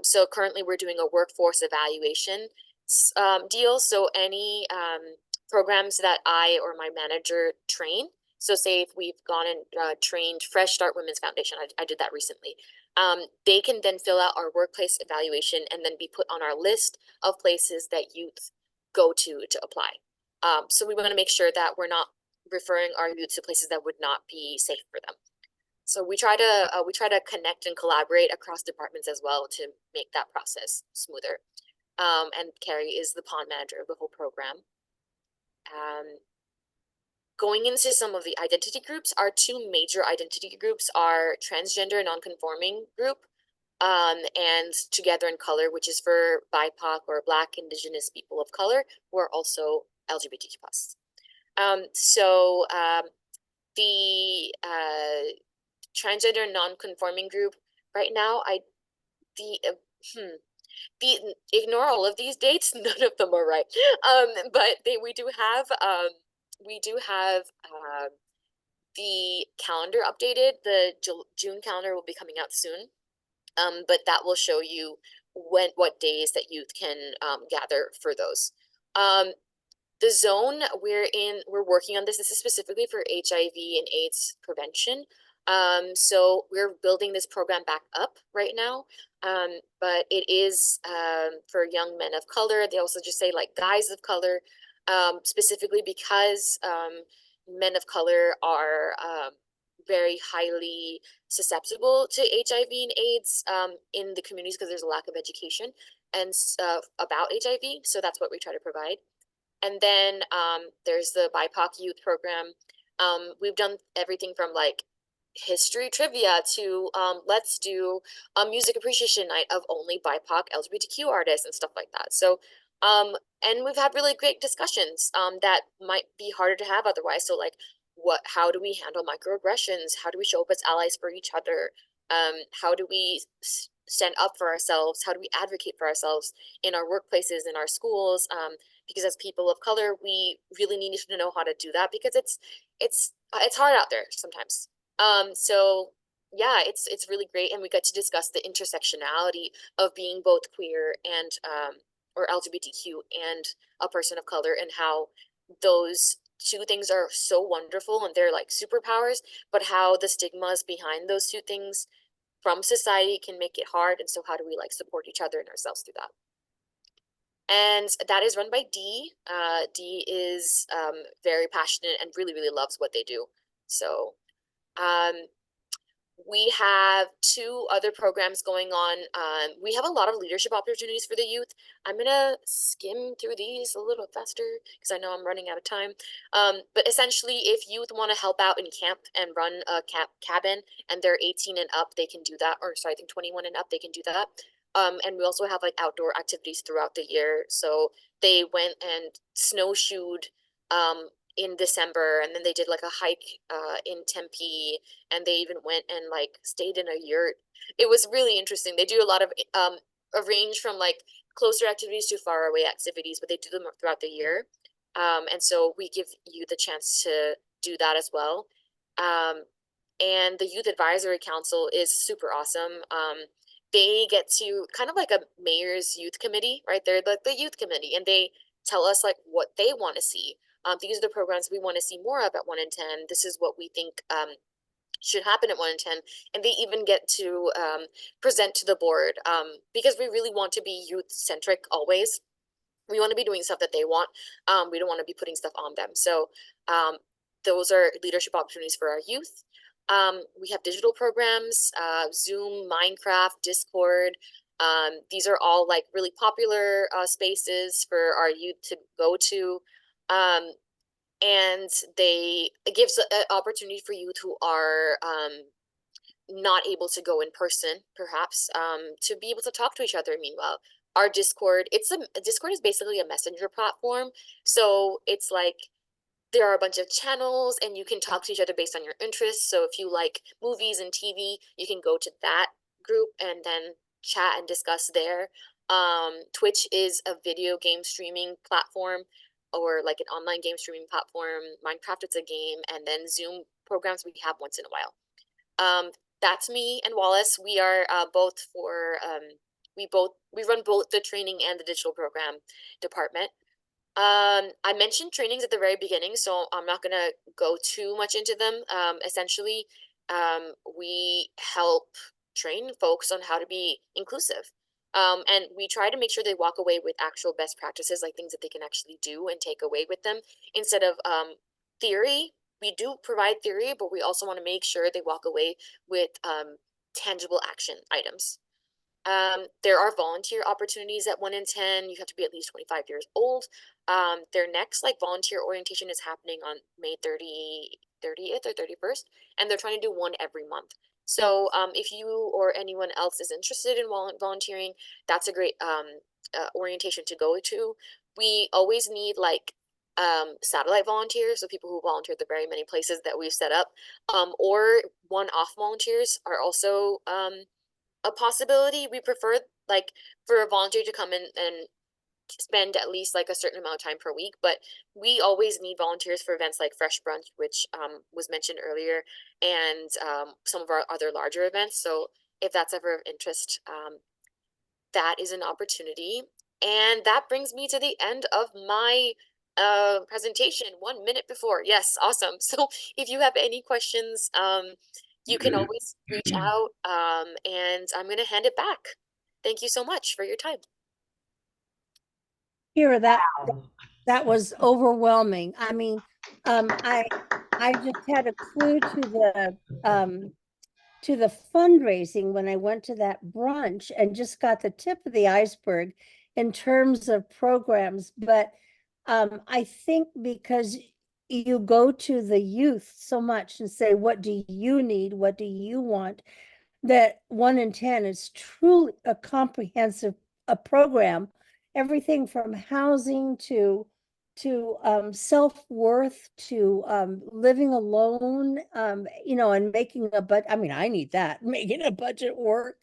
So currently we're doing a workforce evaluation deal. So any programs that I or my manager train, so say if we've gone and trained Fresh Start Women's Foundation, I did that recently, they can then fill out our workplace evaluation and then be put on our list of places that youth go to apply. So we want to make sure that we're not referring our youth to places that would not be safe for them. So we try to connect and collaborate across departments as well to make that process smoother. And Carrie is the pond manager of the whole program. Going into some of the identity groups, our two major identity groups are transgender non-conforming group, and Together in Color, which is for BIPOC or Black, Indigenous people of color who are also LGBTQ+. The transgender non-conforming group right now, ignore all of these dates, none of them are right. But we do have the calendar updated. The June calendar will be coming out soon, but that will show you what days that youth can gather for those. The zone we're working on this. This is specifically for HIV and AIDS prevention. So we're building this program back up right now. But it is for young men of color. They also just say like guys of color. specifically because men of color are very highly susceptible to HIV and AIDS in the communities because there's a lack of education and about HIV. So that's what we try to provide. And then there's the BIPOC youth program. We've done everything from like history trivia to let's do a music appreciation night of only BIPOC LGBTQ artists and stuff like that. So and we've had really great discussions that might be harder to have otherwise. So like how do we handle microaggressions? How do we show up as allies for each other? How do we stand up for ourselves? How do we advocate for ourselves in our workplaces, in our schools? Because as people of color, we really need to know how to do that because it's hard out there sometimes. So yeah, it's really great, and we got to discuss the intersectionality of being both queer and or LGBTQ and a person of color, and how those two things are so wonderful and they're like superpowers, but how the stigmas behind those two things from society can make it hard. And so how do we like support each other and ourselves through that? And that is run by Dee. Dee is very passionate and really, really loves what they do. So we have 2 other programs going on. We have a lot of leadership opportunities for the youth. I'm gonna skim through these a little faster because I know I'm running out of time. But essentially, if youth want to help out in camp and run a cabin and they're 18 and up, they can do that. Or sorry, I think 21 and up, they can do that. And we also have like outdoor activities throughout the year. So they went and snowshoed in December, and then they did like a hike in Tempe, and they even went and like stayed in a yurt. It was really interesting. They do a lot of a range from like closer activities to far away activities, but they do them throughout the year. And so we give you the chance to do that as well. And the Youth Advisory Council is super awesome. They get to kind of like a mayor's youth committee, right? They're like the youth committee, and they tell us like what they want to see. These are the programs we want to see more of at 1 in 10. This is what we think should happen at 1 in 10. And they even get to present to the board because we really want to be youth centric always. We want to be doing stuff that they want. We don't want to be putting stuff on them. So those are leadership opportunities for our youth. We have digital programs, Zoom, Minecraft, Discord. These are all like really popular spaces for our youth to go to. And it gives an opportunity for youth who are not able to go in person, perhaps, to be able to talk to each other. Meanwhile, our Discord, Discord is basically a messenger platform. So it's like there are a bunch of channels and you can talk to each other based on your interests. So if you like movies and TV, you can go to that group and then chat and discuss there. Twitch is a video game streaming platform, or like an online game streaming platform. Minecraft, it's a game. And then Zoom programs we have once in a while. That's me and Wallace. We are both for we run both the training and the digital program department. I mentioned trainings at the very beginning, so I'm not gonna go too much into them. Essentially, we help train folks on how to be inclusive. And we try to make sure they walk away with actual best practices, like things that they can actually do and take away with them instead of theory. We do provide theory, but we also want to make sure they walk away with tangible action items. There are volunteer opportunities at 1 in 10. You have to be at least 25 years old. Their next like volunteer orientation is happening on May 30th or 31st, and they're trying to do one every month. So if you or anyone else is interested in volunteering, that's a great orientation to go to. We always need like satellite volunteers, so people who volunteer at the very many places that we've set up, or one-off volunteers are also a possibility. We prefer like for a volunteer to come in and spend at least like a certain amount of time per week, but we always need volunteers for events like Fresh Brunch, which was mentioned earlier, and some of our other larger events. So if that's ever of interest, that is an opportunity. And that brings me to the end of my presentation 1 minute before. Yes, awesome. So if you have any questions, you can always reach out, and I'm going to hand it back. Thank you so much for your time. Hira, that Wow. That was overwhelming. I mean, I just had a clue to the fundraising when I went to that brunch and just got the tip of the iceberg in terms of programs. But I think because you go to the youth so much and say, what do you need? What do you want? That 1 in 10 is truly a comprehensive program, everything from housing to self-worth to living alone, and making a budget. I mean, I need that, making a budget work,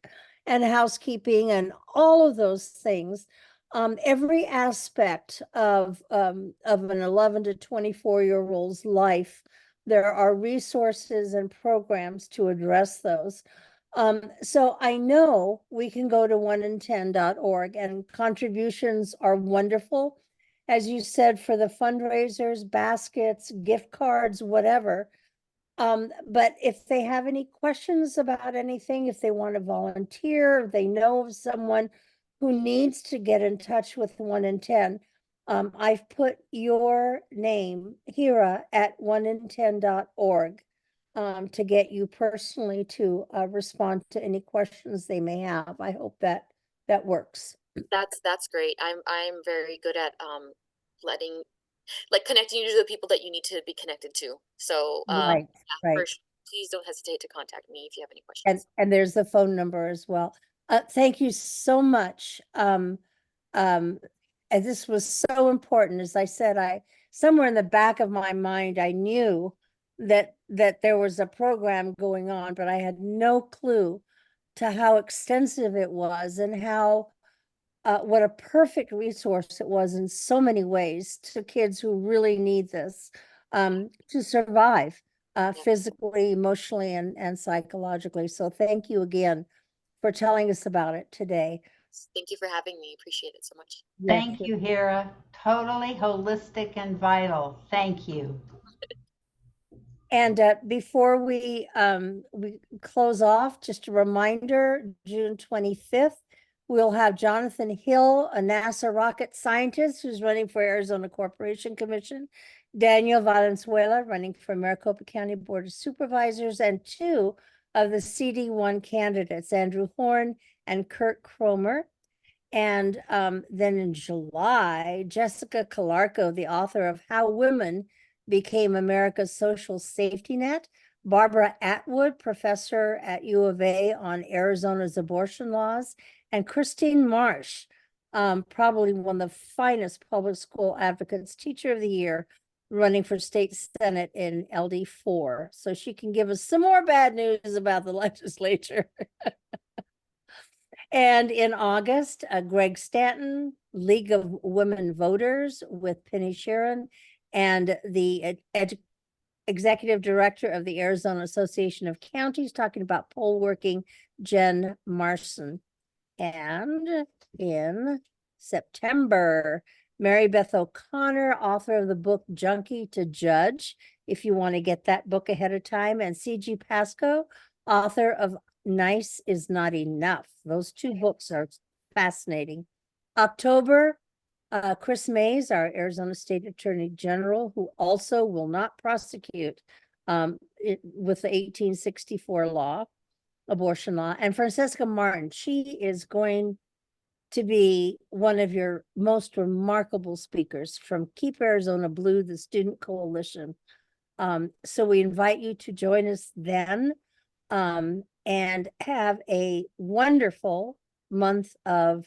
and housekeeping and all of those things. Every aspect of an 11 to 24-year-old's life, there are resources and programs to address those. So I know we can go to 1in10.org, and contributions are wonderful. As you said, for the fundraisers, baskets, gift cards, whatever. But if they have any questions about anything, if they want to volunteer, if they know of someone who needs to get in touch with 1in10, I've put your name, Hira, at 1in10.org. To get you personally to respond to any questions they may have. I hope that works. That's great. I'm very good at connecting you to the people that you need to be connected to. So Right, yeah, right. please don't hesitate to contact me if you have any questions. And there's the phone number as well. Thank you so much. And this was so important. As I said, somewhere in the back of my mind, I knew that there was a program going on, but I had no clue to how extensive it was and how what a perfect resource it was in so many ways to kids who really need this to survive physically, emotionally, and psychologically. So thank you again for telling us about it today. Thank you for having me. Appreciate it so much. Thank you, Hira. Totally holistic and vital. Thank you. And before we close off, just a reminder, June 25th, we'll have Jonathan Hill, a NASA rocket scientist who's running for Arizona Corporation Commission, Daniel Valenzuela running for Maricopa County Board of Supervisors, and 2 of the CD1 candidates, Andrew Horn and Kurt Cromer. And then in July, Jessica Calarco, the author of How Women Became America's Social Safety Net, Barbara Atwood, professor at U of A on Arizona's abortion laws, and Christine Marsh, probably one of the finest public school advocates, teacher of the year, running for state senate in LD4. So she can give us some more bad news about the legislature. And in August, Greg Stanton, League of Women Voters with Penny Sharon, and the executive director of the Arizona Association of Counties, talking about poll working, Jen Marson. And in September, Mary Beth O'Connor, author of the book Junkie to Judge, if you want to get that book ahead of time, and C.G. Pasco, author of Nice is Not Enough. Those 2 books are fascinating. October, Chris Mays, our Arizona State Attorney General, who also will not prosecute with the 1864 law, abortion law. And Francesca Martin, she is going to be one of your most remarkable speakers from Keep Arizona Blue, the student coalition. So we invite you to join us then. And have a wonderful month of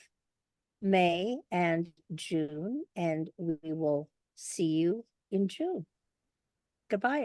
May and June, and we will see you in June. Goodbye, everyone.